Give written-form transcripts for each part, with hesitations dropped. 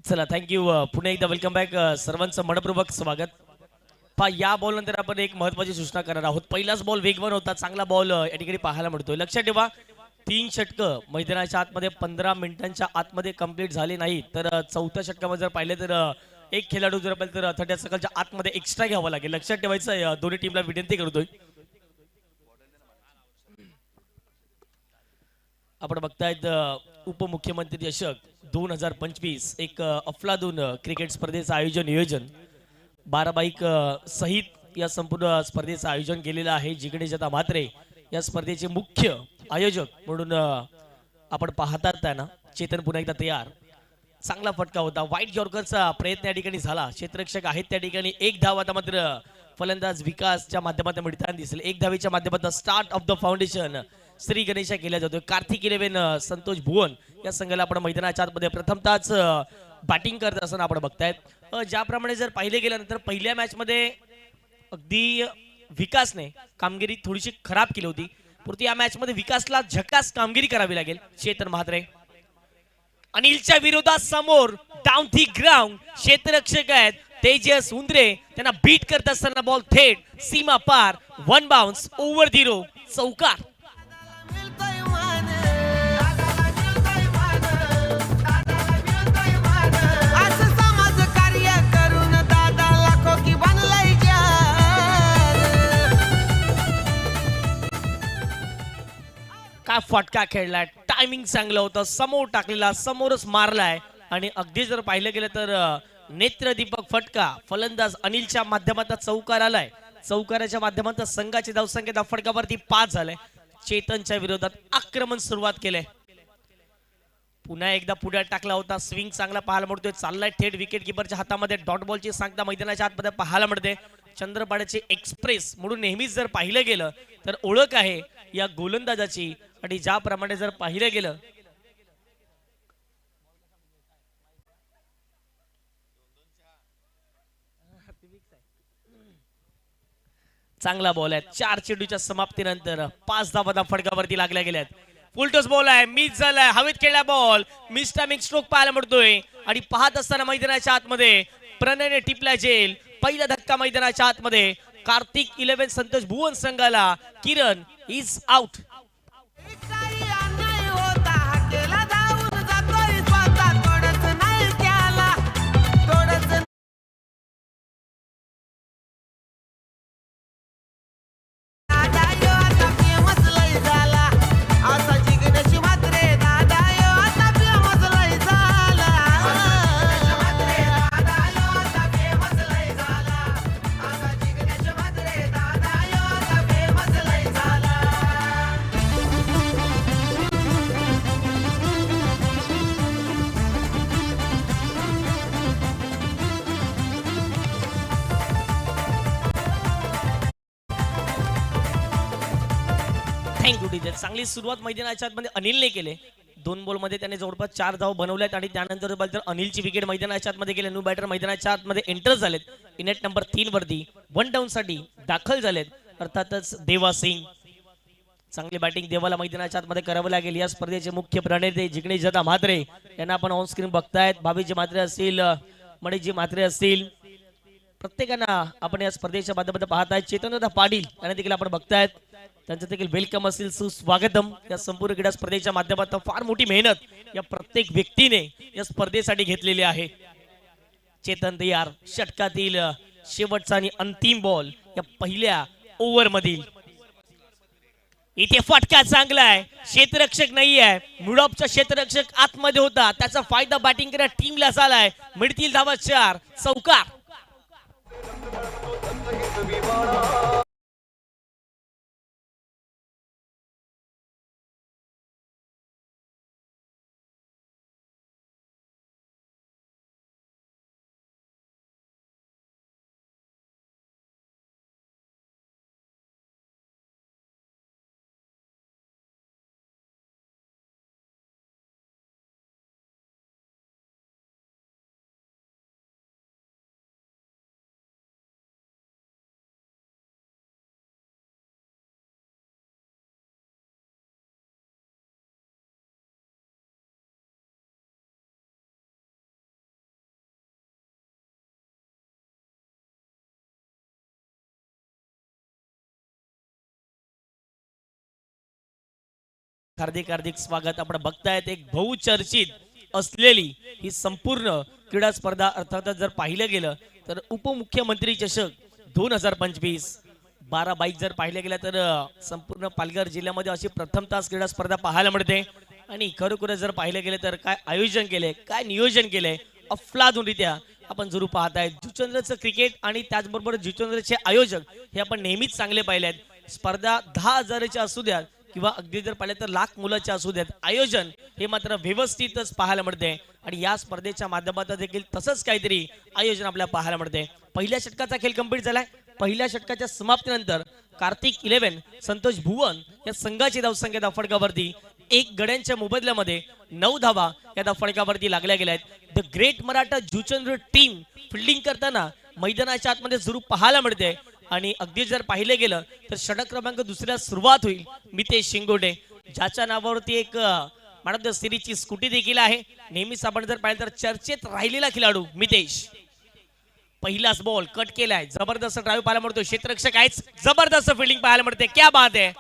चला थँक्यू. पुन्हा एकदा वेलकम बॅक. सर्वांचं मनपूर्वक स्वागत. पहा या बॉल नंतर आपण एक महत्त्वाची सूचना करणार आहोत. पहिलाच बॉल वेगवान होता, चांगला बॉल या ठिकाणी पाहायला मिळतोय. लक्षात ठेवा, 3 षटकं मैदानाच्या आतमध्ये 15 मिनिटांच्या आतमध्ये कंप्लीट झाले नाही तर चौथ्या षटकामध्ये जर पाहिले तर एक खेळाडू जर पाहिजे तर 30 सेकंदच्या आतमध्ये एक्स्ट्रा घ्यावं लागेल. लक्षात ठेवायचं आहे. दोन्ही टीमला विनंती करतोय. आपण बघतायत उपमुख्यमंत्री चषक 2025 एक अफलातून क्रिकेट स्पर्धेचं आयोजन नियोजन 12 बाईक सहित या संपूर्ण स्पर्धेचं आयोजन केलेलं आहे. जिकडे जता म्हात्रे या स्पर्धेचे मुख्य आयोजक म्हणून आपण पाहतात त्यांना. चेतन पुन्हा एकदा तयार. चांगला फटका होता. व्हाईट यॉर्करचा प्रयत्न या ठिकाणी झाला. क्षेत्ररक्षक आहेत त्या ठिकाणी. एक धाव आता मात्र फलंदाज विकासच्या माध्यमातून मिळताना दिसेल. एक धावेच्या माध्यमातून start of the foundation Shri Ganesha केल्या जातोय. कार्तिक 11 संतोष भुवन या संघाला आपण मैदानाच्या आतमध्ये प्रथमताच बॅटिंग करत असताना आपण बघतायत. ज्याप्रमाणे जर पाहिले गेल्यानंतर पहिल्या मॅच मध्ये अगदी विकासने कामगिरी थोडीशी खराब केली होती. परंतु या मॅच मध्ये विकासला झकास कामगिरी करावी लागेल. चेतन म्हात्रे अनिलच्या विरोधात समोर डाऊन दी ग्राउंड क्षेत्ररक्षक आहेत तेजस उंद्रे. त्यांना बीट करत असताना बॉल थेट सीमा पार. One bounce over the row. चौकार. काय फटका खेळलाय. टायमिंग चांगलं होतं. समोर टाकलेला, समोरच मारलाय. आणि अगदी जर पाहिलं गेलं तर नेत्रदीपक फटका फलंदाज अनिलच्या माध्यमातून चौकार आलाय. चौकाराच्या माध्यमातून संघाची धावसंख्या फटकावरती 5 झाले. चेतनच्या विरोधात आक्रमण सुरुवात केले. पुन्हा एकदा पुढे टाकला होता. स्विंग चांगला पाहायला मिळतोय. चाललाय थेट विकेट किपरच्या हातामध्ये. डॉट बॉलची सांगता मैदानाच्या आतमध्ये पाहायला मिळते. चंद्रपाड्याचे एक्सप्रेस म्हणून नेहमीच जर पाहिलं गेलं तर ओळख आहे या गोलंदाजाची. आणि ज्याप्रमाणे जर पाहिलं गेलं चांगला बॉल आहे. 4 चेंडूच्या समाप्तीनंतर 5 धावा फटकावरती लागल्या गेल्यात. फुलटॉस बॉल आहे. मिस झालाय. हवेत खेळला बॉल. मिस टायमिंग स्ट्रोक पाहायला मिळतोय. आणि पाहत असताना मैदानाच्या आतमध्ये प्रणयने टिपला जेल. पहिला धक्का मैदानाच्या आतमध्ये. कार्तिक 11 संतोष भुवन संघाला. किरण इज आउट. Thank you teacher. चांगली सुरुवात मैदानाच्या आतमध्ये अनिलने केले. 2 बॉलमध्ये त्याने जवळपास 4 धाव बनवल्यात. आणि त्यानंतर तर अनिलची विकेट मैदानाच्या आतमध्ये गेले. न्यू बॅटर मैदानाच्या आतमध्ये एंटर झालेत. इनेट नंबर 3 वरती 1 डाऊन साठी दाखल झालेत. अर्थातच देवा सिंग. चांगली बॅटिंग देवाला मैदानाच्या आतमध्ये करावं लागेल. या स्पर्धेचे मुख्य प्रणेते जिग्नेश दादा म्हात्रे यांना आपण ऑन स्क्रीन बघतायत. भावीजी म्हात्रे असतील, मणिजी म्हात्रे असतील, प्रत्येकांना आपण या स्पर्धेच्या माध्यमातून पाहताय. चेतनदादा पाटील यांना देखील आपण बघतायत. त्यांचं देखील वेलकम असेल, सुस्वागतम. या संपूर्ण क्रीडा स्पर्धेच्या माध्यमातून फार मोठी मेहनत या प्रत्येक व्यक्तीने या स्पर्धेसाठी घेतलेली आहे. चेतन तयार. षटकातील शेवटचा आणि अंतिम बॉल या पहिल्या ओव्हर मधील. इथे फटका चांगला आहे. क्षेत्ररक्षक नाही आहे. मुडॉपचा क्षेत्ररक्षक आतमध्ये होता. त्याचा फायदा बॅटिंग करा टीमला झालाय. मिळतील धावा 4. चौकार. हार्दिक हार्दिक स्वागत. आपण बघतायत एक बहुचर्चित असलेली ही संपूर्ण क्रीडा स्पर्धा. अर्थातच जर पाहिलं गेलं तर उपमुख्यमंत्री चषक 2025 12 बाईक जर पाहिलं गेलं तर संपूर्ण पालघर जिल्ह्यामध्ये अशी प्रथमतः क्रीडा स्पर्धा पाहायला मिळते. आणि खरोखर जर पाहिलं गेलं तर काय आयोजन केलंय, काय नियोजन केलंय अफलातूनरित्या आपण जरूर पाहताय. जुचंद्रचं क्रिकेट आणि त्याचबरोबर जुचंद्रचे आयोजक हे आपण नेहमीच चांगले पाहिले आहेत. स्पर्धा 10,000च्या असू द्या किंवा अगदी जर पाहिलं तर लाख मुलाचे असू द्यात, आयोजन हे मात्र व्यवस्थितच पाहायला मिळते. आणि या स्पर्धेच्या माध्यमातून देखील तसंच काहीतरी आयोजन आपल्याला पाहायला मिळते. पहिल्या षटकाचा खेळ कंप्लीट झालाय. पहिल्या षटकाच्या समाप्तीनंतर कार्तिक 11 संतोष भुवन या संघाची धावसंख्या धावफडकावरती 1 गड्यांच्या मोबदल्यामध्ये 9 धावा या धावफडकावरती लागल्या गेल्या आहेत. The great Maratha Juchandra team fielding करताना मैदानाच्या आतमध्ये जरूर पाहायला मिळते. आणि अगदी जर पाहिले गेलं तर षटक क्रमांक दुसऱ्या सुरुवात होईल मितेश शिंगोटे, ज्याच्या नावावरती एक मॅन ऑफ द सिरीजची स्कूटी देखील आहे. नेहमीच आपण जर पाहिलं तर चर्चेत राहिलेला खेळाडू मितेश. पहिलाच बॉल कट केलाय, जबरदस्त ड्राईव्ह पाहायला मिळतो. क्षेत्ररक्षक आहेच, जबरदस्त फिल्डिंग पाहायला मिळते. क्या बात आहे.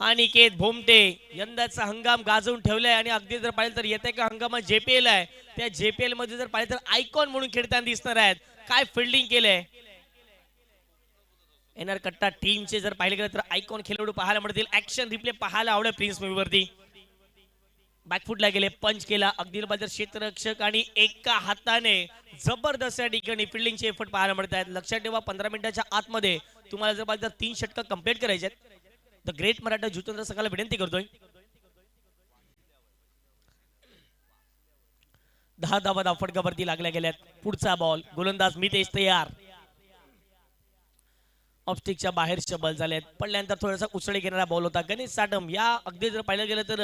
अनिकेत भोमटे यंदाचा हंगाम गाजवून ठेवलाय. आणि अगदी जर पाहिलं तर येत्या का हंगामात JPL आहे, त्या JPL मध्ये जर पाहिलं तर आयकॉन म्हणून खेळताना दिसणार आहेत. काय फिल्डिंग केलंय. एनआर कट्टा टीमचे जर पाहिले गेलं तर आयकॉन खेळाडू पाहायला मिळतील. ऍक्शन रिप्ले पाहायला आवडेल प्रिन्स मूवीवरती. बॅकफुटला गेले, पंच केला, अगदी जर क्षेत्ररक्षक आणि एका हाताने जबरदस्त या ठिकाणी फिल्डिंगचे एफर्ट पाहायला मिळत आहेत. लक्षात ठेवा 15 मिनिटाच्या आतमध्ये तुम्हाला जर पाहिलं तर 3 षटकं कंप्लीट करायचे आहेत. द ग्रेट मराठा जुचंद्र संघाला विनंती करतोय. 10 धावा धावफडकावरती लागल्या गेल्यात. पुढचा बॉल गोलंदाज मितेश तयार. ऑफस्टिकच्या बाहेर शबल झालेत. पडल्यानंतर थोडासा उसळी घेणारा बॉल होता. गणेश साटम या अगदी जर पाहिलं गेलं तर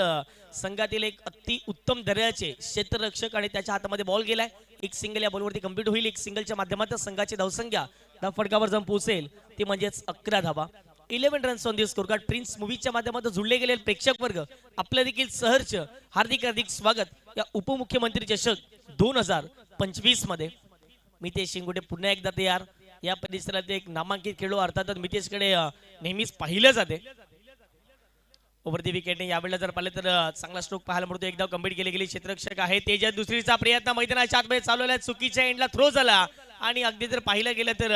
संघातील एक अति उत्तम दर्जाचे क्षेत्ररक्षक आणि त्याच्या हातामध्ये बॉल गेलाय. एक सिंगल या बॉलवरती कंप्लीट होईल. एक सिंगलच्या माध्यमातून संघाची धावसंख्या धावफडकावर जाऊन पोहोचेल ती म्हणजेच 11 धावा. 11 runs on the scorecard. Prince मूवीच्या माध्यमातून जुळले गेलेले प्रेक्षक वर्ग आपलं देखील सहर्ष हार्दिक हार्दिक स्वागत या उपमुख्यमंत्री चषक 2025 मध्ये. मितेश शिंगोटे पुन्हा एकदा तयार. या परिसरात एक नामांकित खेळाडू अर्थातच मितेशकडे नेहमीच पाहिलं जाते. ओव्हर विकेटने यावेळेला जर पाहिलं तर चांगला स्ट्रोक पाहायला मिळतो. एकदा कंप्लीट केली गेली. क्षेत्ररक्षक आहे तेजस दुसरीचा प्रयत्न मैदानाच्या आतमध्ये चालू आहे. चुकीच्या एंडला थ्रो झाला आणि अगदी जर पाहिलं गेलं तर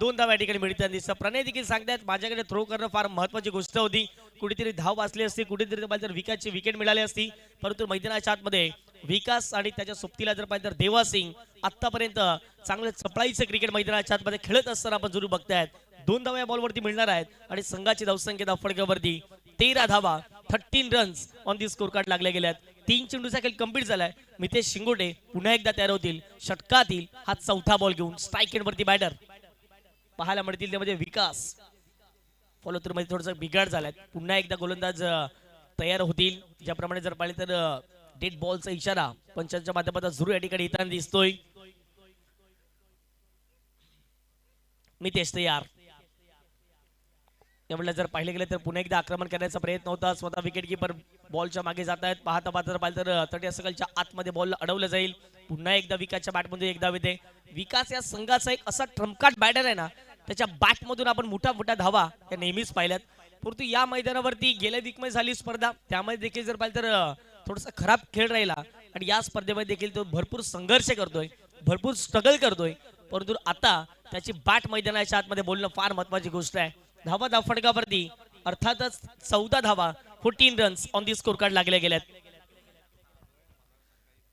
2 धावा या ठिकाणी मिळताना दिसतं. प्रणय देखील सांगतात माझ्याकडे थ्रो करणं फार महत्वाची गोष्ट होती. कुठेतरी धाव वाचली असती, कुठेतरी पाहिलं तर विकासची विकेट मिळाली असती. परंतु मैदानाच्या आतमध्ये विकास आणि त्याच्या सोबतीला जर पाहिलं तर देवा सिंग आतापर्यंत चांगलं चपळाईचं क्रिकेट मैदानाच्या आतमध्ये खेळत असताना आपण जरूर बघतायत. 2 धावा या बॉलवरती मिळणार आहेत आणि संघाची धावसंख्या धावफडकावरती 13 धावा 13 runs on the score card लागल्या गेल्यात. 3 चेंडूचा खेळ कंप्लीट झालाय. मितेश शिंगोटे पुन्हा एकदा तयार होतील षटकातील हा चौथा बॉल घेऊन. स्ट्राईक एंडवरती बॅटर पाहायला मिळतील. त्यामध्ये विकास फॉलो थ्रू मध्ये थोडासा बिघाड झालाय. पुन्हा एकदा गोलंदाज तयार होतील. ज्याप्रमाणे जर पाहिले तर डेड बॉलचा इशारा पंचांच्या माध्यमातून जरूर या ठिकाणी येताना दिसतोय. मितेश तयार. यावेळेला जर पाहिले गेले तर पुन्हा एकदा आक्रमण करण्याचा प्रयत्न होता. स्वतः विकेट कीपर बॉलच्या मागे जात आहेत. पाहता पाहता पाहिलं तर तटीय सर्कलच्या आतमध्ये बॉल अडवलं जाईल. पुन्हा एकदा विकासच्या बॅटमध्ये एकदा येते. विकास या संघाचा एक असा ट्रम्पकार्ड बॅटर आहे ना, त्याच्या बॅटमधून आपण मोठ्या मोठ्या धावा या नेहमीच पाहिल्यात. परंतु या मैदानावरती गेल्या वीकमध्ये झाली स्पर्धा, त्यामध्ये देखील जर पाहिलं तर थोडासा खराब खेळ राहिला. आणि या स्पर्धेमध्ये देखील तो भरपूर संघर्ष करतोय, भरपूर स्ट्रगल करतोय. परंतु आता त्याची बॅट मैदानाच्या आतमध्ये बोलणं फार महत्वाची गोष्ट आहे. धावा धावफडकावरती अर्थातच 14 धावा 14 runs on the score card लागले गेल्यात.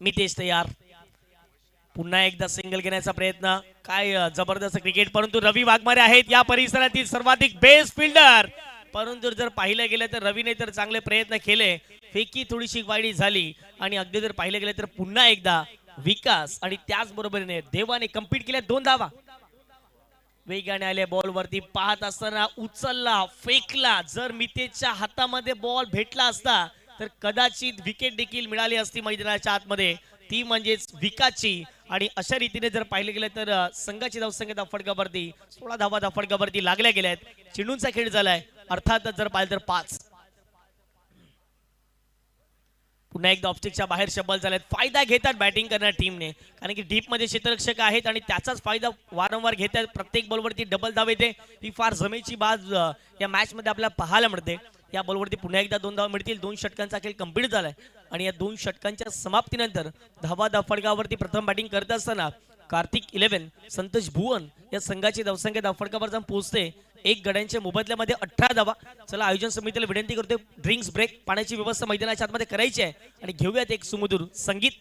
मितेश तयार. पुन्हा एकदा सिंगल घेण्याचा प्रयत्न. काय जबरदस्त क्रिकेट. परंतु रवी वाघमारे आहेत या परिसरातील सर्वाधिक बेस्ट फिल्डर. परंतु जर पाहिलं गेलं तर रवीने तर चांगले प्रयत्न केले. फेकी थोडीशी वाईडी झाली आणि अगदी जर पाहिलं गेलं तर पुन्हा एकदा विकास आणि त्याचबरोबरीने देवाने कंप्लीट केल्या 2 धावा. वेगाने आले बॉल वरती पाहत असताना उचलला, फेकला. जर मितेशच्या हातामध्ये बॉल भेटला असता तर कदाचित विकेट देखील मिळाली असती मैदानाच्या आतमध्ये, ती म्हणजेच विकासची. आणि अशा रीतीने जर पाहिलं गेलं तर संघाची धावसंख्या धावफडकावरती 16 धावा धावफडकावरती लागल्या गेल्या आहेत. चेंडूंचा खेळ झालाय. अर्थातच जर पाहिलं तर 5. पुन्हा एकदा ऑफस्टिकच्या बाहेर शबल झालेत. फायदा घेतात बॅटिंग करणाऱ्या टीमने, कारण की डीप मध्ये क्षेत्ररक्षक आहेत आणि त्याचाच फायदा वारंवार घेतात. प्रत्येक बॉलवरती डबल धाव येते. ही फार जमेची बाज या मॅच मध्ये आपल्याला पाहायला मिळते. या बॉलवरती पुन्हा एकदा 2 धावा मिळतील. 2 षटकांचा खेळ कंप्लीट झालाय आणि या 2 षटकांच्या समाप्तीनंतर धावा धावफडकावरती प्रथम बॅटिंग करत असताना कार्तिक 11 संतोष भुवन या संघाची धावसंख्या धावफडकावर जाऊन पोहोचते 1 गड्यांच्या मोबदल्यामध्ये 18 धावा. चला आयोजन समितीला विनंती करतोय ड्रिंक्स ब्रेक पाण्याची व्यवस्था मैदानाच्या आतमध्ये करायची आहे आणि घेऊयात एक सुमधुर संगीत.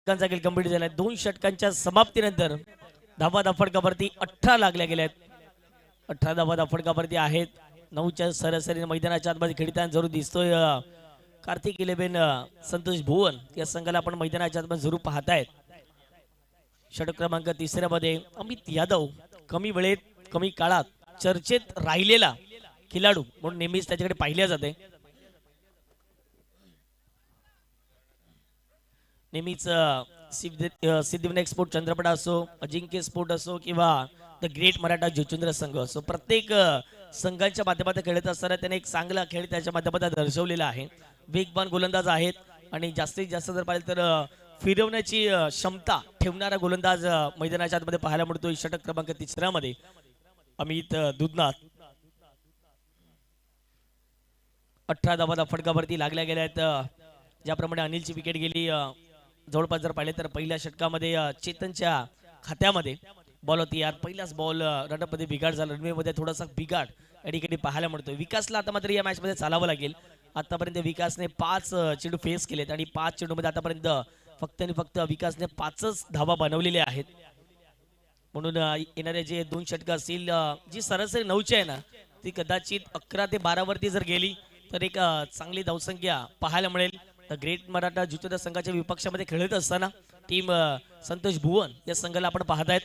षटकांचा खेळ कंप्लीट झालाय. 2 षटकांच्या समाप्तीनंतर धावा धावफडकावरती 18 लागल्या गेल्यात. 18 धावा धावफडकावरती आहेत. 9च्या सरासरीने मैदानाच्या आतमध्ये खेळताना जरूर दिसतोय कार्तिक 11 संतोष भुवन या संघाला आपण मैदानाच्या आतमध्ये जरूर पाहतायत. षटक क्रमांक 3 मध्ये अमित यादव कमी वेळेत कमी काळात चर्चेत राहिलेला खेळाडू म्हणून नेहमीच त्याच्याकडे पाहिल्या जाते. नेहमीच सिद्धिविनायक स्पोर्ट चंद्रपडा असो, अजिंक्य स्पोर्ट असो किंवा द ग्रेट मराठा ज्योतिंद्र संघ असो, प्रत्येक संघांच्या माध्यमातून खेळत असताना त्याने एक चांगला खेळ त्याच्या माध्यमातून दर्शवलेला आहे. वेगवान गोलंदाज आहेत आणि जास्तीत जास्त जर पाहिलं तर फिरवण्याची क्षमता ठेवणारा गोलंदाज मैदानाच्या आतमध्ये पाहायला मिळतो. षटक क्रमांक 3 मध्ये अमित दुधनाथ. 18 धावा धावफडकावरती लागल्या गेल्या आहेत. ज्याप्रमाणे अनिलची विकेट गेली, जवळपास जर पाहिले तर पहिल्या षटकामध्ये चेतनच्या खात्यामध्ये बॉल होती. यार पहिलाच बॉल रनअपमध्ये बिघाड झाला. रनवेमध्ये थोडासा बिघाड या ठिकाणी पाहायला मिळतो. विकासला आता मात्र या मॅचमध्ये चालावं लागेल. आतापर्यंत विकासने 5 चेंडू फेस केलेत आणि 5 चेंडूमध्ये आतापर्यंत फक्त आणि फक्त विकासने 5च धावा बनवलेल्या आहेत. म्हणून येणारे जे 2 षटक असतील, जी सरासरी 9ची आहे ना ती कदाचित 11 ते 12 वरती जर गेली तर एक चांगली धावसंख्या पाहायला मिळेल. तर ग्रेट मराठा ज्योतिंद्र संघाच्या विपक्षामध्ये खेळत असताना टीम संतोष भुवन या संघाला आपण पाहतायत.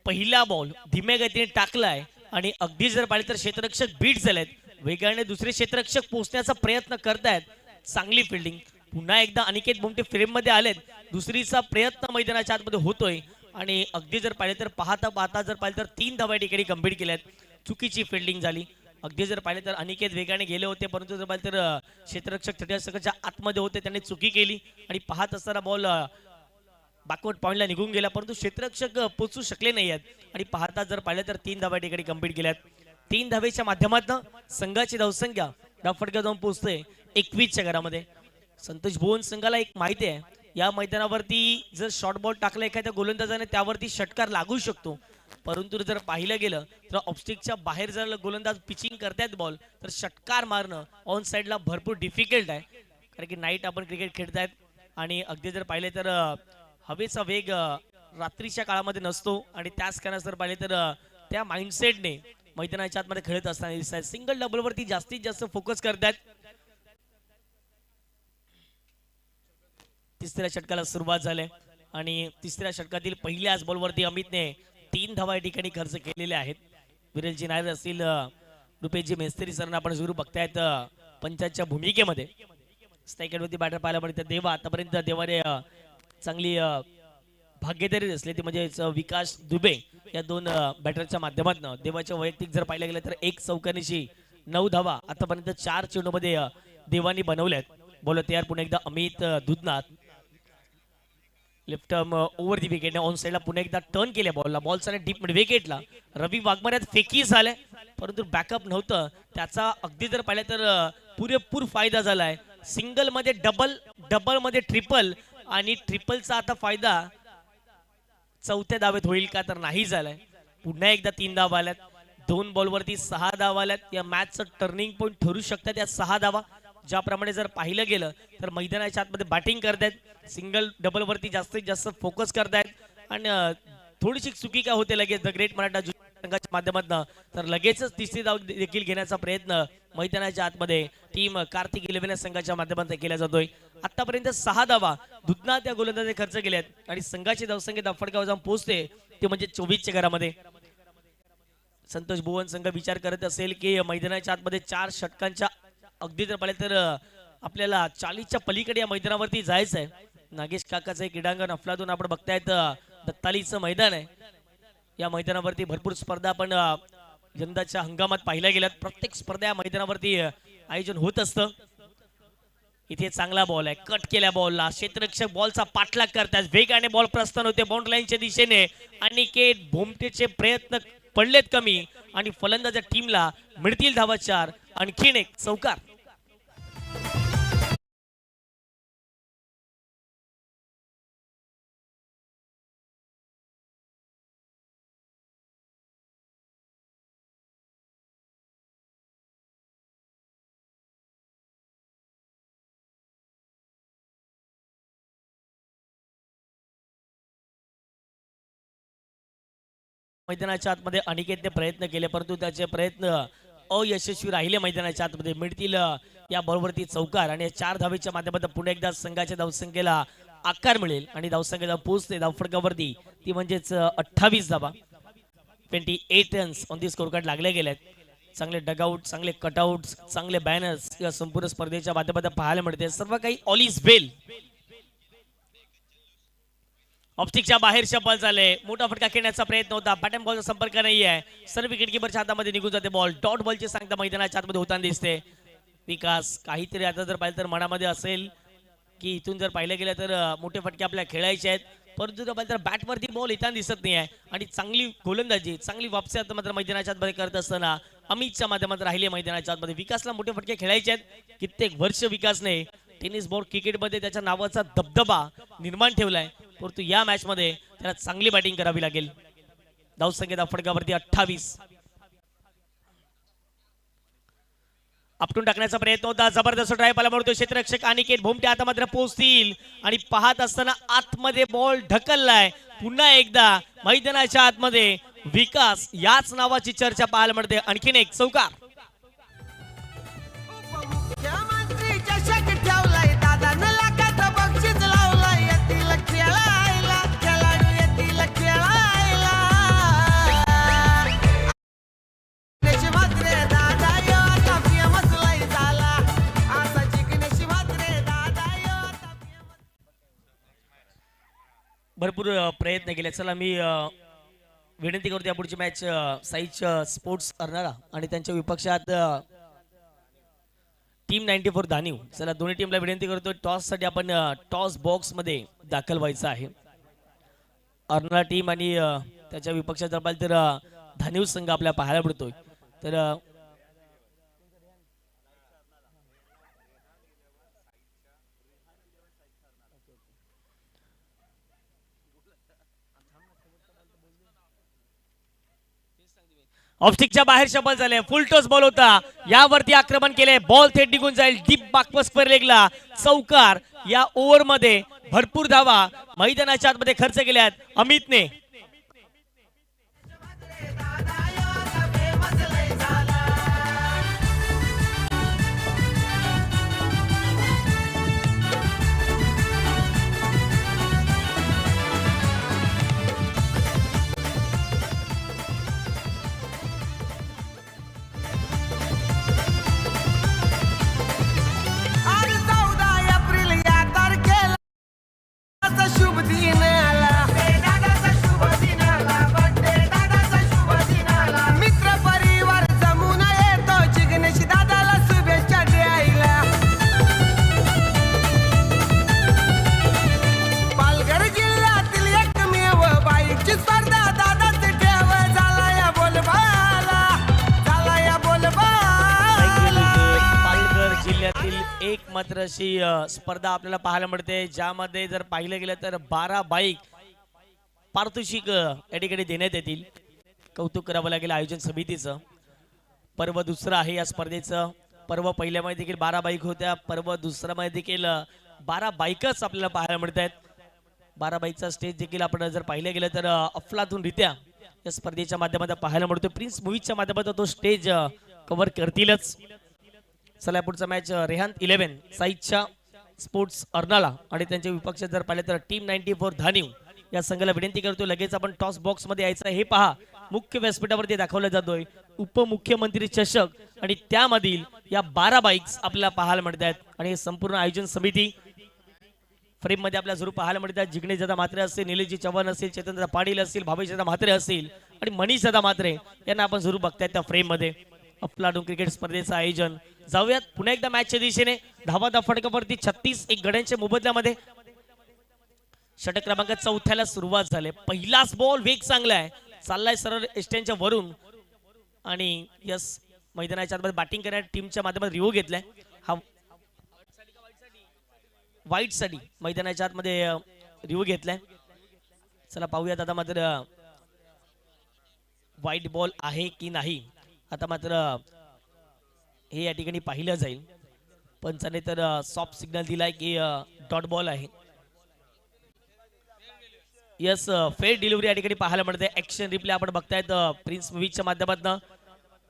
पहिला बॉल धीम्या गतीने टाकलाय आणि अगदी जर पाहिले तर क्षेत्ररक्षक बीट झालेत. वेगाने दुसरे क्षेत्ररक्षक पोहोचण्याचा प्रयत्न करतायत. चांगली फिल्डिंग. पुन्हा एकदा अनिकेत बुमटे फ्रेम मध्ये आलेत. दुसरीचा प्रयत्न मैदानाच्या आतमध्ये होतोय आणि अगदी जर पाहिले तर पाहता पाहता जर पाहिले तर 3 धावा ठिकाणी कंप्लीट केल्यात. चुकीची फिल्डिंग झाली. अगदी जर पाहिले तर अनिकेत वेगाने गेले होते, परंतु जर पाहिले तर क्षेत्ररक्षक तटरक्षकाच्या आतमध्ये होते, त्यांनी चुकी केली आणि पाहत असताना बॉल बॅकवर्ड पॉइंटला निघून गेला, परंतु क्षेत्ररक्षक पोहोचू शकले नाही आहेत आणि पाहता जर पाहिले तर 3 धावा ठिकाणी कंप्लीट केल्यात. 3 धावेच्या माध्यमातून संघाची धावसंख्या धावफटका जाऊन पोहोचते 21च्या घरामध्ये. संतोष भुवन संघाला एक माहिती आहे, या मैदानावरती जर शॉर्ट बॉल टाकला एखाद्या गोलंदाजाने त्यावरती षटकार लागू शकतो परंतु जर पाहिलं गेलं तर ऑफस्टिकच्या बाहेर जर गोलंदाज पिचिंग करतायत बॉल तर षटकार मारणं ऑन साईडला भरपूर डिफिकल्ट आहे, कारण की नाईट आपण क्रिकेट खेळतायत आणि अगदी जर पाहिले तर हवेचा वेग रात्रीच्या काळामध्ये नसतो आणि त्याच कारणास जर पाहिले तर त्या माइंडसेटने मैदानाच्या आतमध्ये खेळत असताना दिसत आहेत. सिंगल डबलवरती जास्तीत जास्त फोकस करतात. तिसऱ्या षटकाला सुरुवात झाली आणि तिसऱ्या षटकातील पहिल्याच बॉलवरती अमितने 3 धावा या ठिकाणी खर्च केलेल्या आहेत. विरेलजी नायर असतील, रुपेशजी मेस्त्री सरांना आपण जरूर बघतायत पंचांच्या भूमिकेमध्ये. स्ट्राईकरवरती बॅटर पाहायला मिळते देवा. आतापर्यंत देवाने चांगली भाग्यदारी असली ती म्हणजे विकास दुबे या दोन बॅटरच्या माध्यमातून देवाच्या वैयक्तिक जर पाहिलं गेलं तर 1 चौकानीशी 9 धावा आतापर्यंत 4 चेंडूमध्ये देवानी बनवल्यात. बॉलर तयार पुन्हा एकदा Amit Dudhnath. Left arm over the wicket on साइडला पुन्हा एकदा टर्न केले बॉलला. बॉल सारे डीप मिड विकेटला. रवी वाघमाऱ्यात फेकी झाले परंतु बॅकअप नव्हतं. त्याचा अगदी जर पाहिलं तर पुरेपूर फायदा झालाय. सिंगल मध्ये डबल, डबल मध्ये ट्रिपल आणि ट्रिपलचा आता फायदा चौथ्या धावेत होईल का तर नाही झालाय. पुन्हा एकदा 3 धावा आल्यात. 2 बॉलवरती 6 धावा आल्यात. या मॅचचं टर्निंग पॉईंट ठरू शकतात या 6 धावा. ज्याप्रमाणे जर पाहिलं गेलं तर मैदानाच्या आतमध्ये बॅटिंग करतायत, सिंगल डबल वरती जास्तीत जास्त फोकस करतायत आणि थोडीशी चुकी काय होते लगेच द ग्रेट मराठा संघाच्या माध्यमातून तर लगेचच तिसरी धाव देखील घेण्याचा प्रयत्न मैदानाच्या आतमध्ये टीम कार्तिक 11 संघाच्या माध्यमातून केला जातोय. आतापर्यंत 6 धावा दुधनाथ त्या गोलंदाजाने खर्च केल्यात आणि संघाची धावसंख्या धावफटकावर जाऊन पोहोचते ते म्हणजे 24च्या घरामध्ये. संतोष भुवन संघ विचार करत असेल की मैदानाच्या आतमध्ये 4 षटकांच्या अगदी जर पाहिलं तर आपल्याला 40च्या पलीकडे या मैदानावरती जायचं आहे. नागेश काकाचं एक क्रीडांगण अफलातून आपण बघतायत दत्तालीचं मैदान आहे. या मैदानावरती भरपूर स्पर्धा आपण यंदाच्या हंगामात पाहिल्या गेल्यात. प्रत्येक स्पर्धा या मैदानावरती आयोजन होत असतं. इथे चांगला बॉल आहे, कट केल्या बॉलला क्षेत्ररक्षक बॉलचा पाठलाग करतात. वेगाने बॉल प्रस्थान होते बाउंड्री लाईनच्या दिशेने. अनिकेत भोमटेचे प्रयत्न पडलेत कमी आणि फलंदाच्या टीमला मिळतील धावा 4. आणखीन एक चौकार. मैदानाच्या आतमध्ये अनिकेतने प्रयत्न केले परंतु त्याचे प्रयत्न अयशस्वी राहिले. मैदानाच्या आतमध्ये मिळतील या बॉलवरती चौकार आणि 4 धावेच्या माध्यमातून पुन्हा एकदा संघाच्या धावसंख्येला आकार मिळेल आणि धावसंख्येला पोहोचते धावफटकावरती ती म्हणजेच 28 धावा. 28 runs on the score card लागले गेलेत. चांगले डगआउट, चांगले कटआउट, चांगले बॅनर्स या संपूर्ण स्पर्धेच्या माध्यमातून पाहायला मिळते. सर्व काही ऑल इज वेल. ऑप्टिकच्या बाहेर शपल झाले. मोठा फटका खेळण्याचा प्रयत्न होता. बॅटन बॉलचा संपर्क नाही आहे. सर्व विकेट किपरच्या हातामध्ये निघून जाते बॉल. डॉट बॉलची सांगता मैदानाच्या आतमध्ये होताना दिसते. विकास काहीतरी आता जर पाहिलं तर मनामध्ये असेल की इथून जर पाहिलं गेलं तर मोठे फटके आपल्याला खेळायचे आहेत परंतु जर पाहिलं तर बॅटवरती बॉल येताना दिसत नाही आहे आणि चांगली गोलंदाजी, चांगली वापसी आता मात्र मैदानाच्या आतमध्ये करत असताना अमितच्या माध्यमात राहिले. मैदानाच्या आतमध्ये विकासला मोठे फटके खेळायचे आहेत. कित्येक वर्ष विकासने टेनिस बॉल क्रिकेटमध्ये त्याच्या नावाचा दबदबा निर्माण ठेवलाय परंतु या मॅच मध्ये त्याला चांगली बॅटिंग करावी लागेल. धावसंख्येचा फटकावरती 28. आपटून टाकण्याचा प्रयत्न होता. जबरदस्त ड्राइव्ह पाहायला मिळतो. क्षेत्ररक्षक अनिकेत भोमटे आता मात्र पोहोचतील आणि पाहत असताना आतमध्ये बॉल ढकललाय. पुन्हा एकदा मैदानाच्या आतमध्ये विकास याच नावाची चर्चा पाहायला मिळते. आणखीन एक चौकार. भरपूर प्रयत्न केले. चला मी विनंती करतो या पुढची मॅच साईच स्पोर्ट्स अर्नाळा आणि त्यांच्या विपक्षात टीम 94 धानीव. चला दोन्ही टीमला विनंती करतो टॉस साठी आपण टॉस बॉक्स मध्ये दाखल व्हायचं आहे. अर्नाळा टीम आणि त्याच्या विपक्षात जर पाहिलं तर धानीव संघ आपल्याला पाहायला मिळतोय. तर ऑफस्टिकच्या बाहेर शबल झाले, फुल टॉस बॉल होता, यावरती आक्रमण केले, बॉल थेट निघून जाईल डीप बाकवर स्क्वेअर लेगला. चौकार. या ओव्हर मध्ये भरपूर धावा मैदानाच्या आतमध्ये खर्च केल्यात अमितने. एक मात्र अशी स्पर्धा आपल्याला पाहायला मिळते, ज्यामध्ये जर पाहिलं गेलं तर 12 बाईक पारितोषिक या ठिकाणी देण्यात येतील. कौतुक करावं लागेल आयोजन समितीचं. पर्व दुसरं आहे या स्पर्धेचं. पर्व पहिल्यामध्ये देखील 12 बाईक होत्या, पर्व दुसऱ्यामध्ये देखील 12 बाईकच आपल्याला पाहायला मिळत आहेत. 12 बाईकचा स्टेज देखील आपण जर पाहिलं गेलं तर अफलातूनरित्या या स्पर्धेच्या माध्यमातून पाहायला मिळतो. प्रिन्स मूवीजच्या माध्यमातून तो स्टेज कव्हर करतीलच. चला पुढचा मॅच रेहान 11 साईच्या स्पोर्ट्स अर्नाला आणि त्यांच्या विपक्ष जर पाहिले तर टीम 94 धानिव या संघाला विनंती करतो लगेच आपण टॉस बॉक्स मध्ये यायचं. हे पहा मुख्य व्यासपीठावरती दाखवला जातोय उपमुख्यमंत्री चषक आणि त्यामधील या 12 बाईक्स आपल्याला पाहायला मिळत आहेत. आणि संपूर्ण आयोजन समिती फ्रेम मध्ये आपल्याला जरूर पाहायला मिळतात. जिग्नेश दादा म्हात्रे असतील, निलेशजी चव्हाण असतील, चेतन दादा पाटील असतील, भावेश दादा म्हात्रे असतील आणि मनीष दादा म्हात्रे यांना आपण जरूर बघतायत त्या फ्रेम मध्ये. अफलातून क्रिकेट स्पर्धेचं आयोजन. जाऊयात पुन्हा एकदा मॅचच्या दिशेने. धावा फटकावरती 36 एक गड्यांच्या मोबदल्यामध्ये षटक क्रमांक 4 सुरुवात झाली. पहिलाच बॉल वेग चांगला आहे, चाललाय सरळ एस्टनच्या वरून आणि यस मैदानाच्या आतमध्ये बॅटिंग करणाऱ्या टीमच्या माध्यमातून रिव्ह्यू घेतलाय. हा वाईट साठी मैदानाच्या आतमध्ये रिव्ह्यू घेतलाय. चला पाहूयात आता मात्र वाईट बॉल आहे की नाही. आता मात्र हे या ठिकाणी पाहिलं जाईल. पंचाने तर सॉफ्ट सिग्नल दिलाय की डॉट बॉल आहे. यस फेअर डिलिव्हरी या ठिकाणी पाहायला मिळते. ऍक्शन रिप्ले आपण बघतायत प्रिन्स मूवीजच्या माध्यमातून.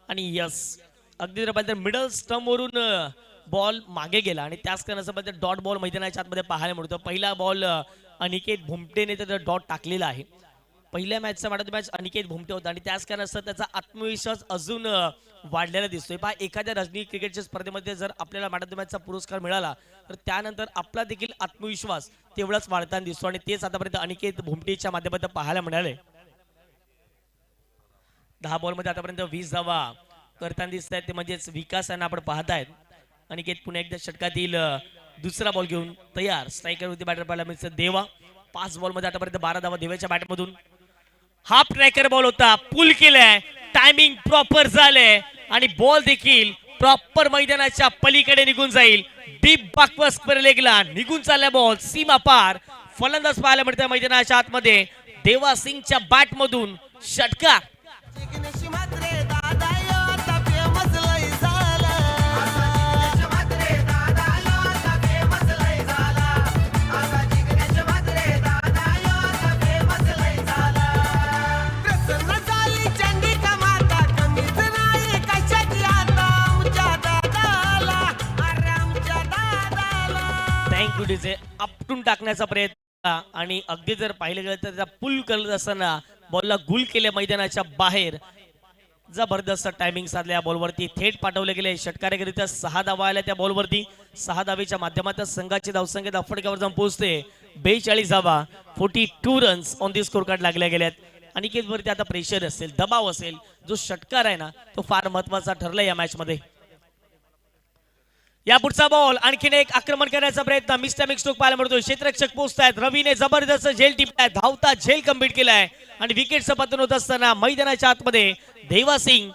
आणि यस अगदी जर मिडल स्टंप वरून बॉल मागे गेला आणि त्याच कारणासोबत डॉट बॉल मैदानाच्या आतमध्ये पाहायला मिळतो. पहिला बॉल अनिकेत भुमटेने तर डॉट टाकलेला आहे. पहिल्या मॅचचा मॅच अनिकेत भुमटे होता आणि त्याच कारणास्तव त्याचा आत्मविश्वास अजून वाढलेला दिसतोय. पहा एखाद्या राजकीय क्रिकेटच्या स्पर्धेमध्ये जर आपल्याला मॅचचा पुरस्कार मिळाला तर त्यानंतर आपला देखील आत्मविश्वास तेवढाच वाढताना दिसतो आणि तेच आतापर्यंत अनिकेत भुमटेच्या माध्यमातून पाहायला मिळाले. 10 बॉलमध्ये आतापर्यंत 20 धावा करताना दिसत आहेत, ते म्हणजेच विकास यांना आपण पाहतायत. अनिकेत पुन्हा एकदा षटकातील दुसरा बॉल घेऊन तयार. स्ट्रायकर होती बॅटर पाहायला मिळतं देवा. 5 बॉलमध्ये आतापर्यंत 12 धावा देवाच्या बॅटमधून. हाफ ट्रॅकर बॉल होता, पुल केलाय, टायमिंग प्रॉपर झाले आणि बॉल देखील प्रॉपर मैदानाच्या पलीकडे निघून जाईल. डीप बाकवर स्क्वेअर लेगला निघून चालला बॉल सीमा पार. फलंदाज पाहायला मिळतं मैदानाच्या आतमध्ये देवा सिंगच्या बॅट मधून षटकार. आपटून टाकण्याचा प्रयत्न आणि अगदी जर पाहिलं गेलं तर त्याचा पुल करत असताना बॉलला गुल केले मैदानाच्या बाहेर. जबरदस्त टायमिंग साधल्या बॉलवरती थेट पाठवले गेले. षटकार्यकरित्या 6 धावा आल्या त्या बॉलवरती. 6 धावेच्या माध्यमातून संघाची धावसंख्या धावफटक्यावर जाऊन पोहोचते 42 धावा. 42 runs on the score card लागल्या गेल्यात. अनिकेत वरती आता प्रेशर असेल, दबाव असेल. जो षटकार आहे ना तो फार महत्वाचा ठरला या मॅच मध्ये. या पुढचा बॉल आणखीन एक आक्रमण करण्याचा प्रयत्न मिस्टर स्ट्रोक पाहायला मिळतो. क्षेत्ररक्षक पोहोचतायत. रवीने जबरदस्त झेल टिपलाय, धावता झेल कंप्लीट केलाय आणि विकेटचं पतन होत असताना मैदानाच्या आतमध्ये देवा सिंग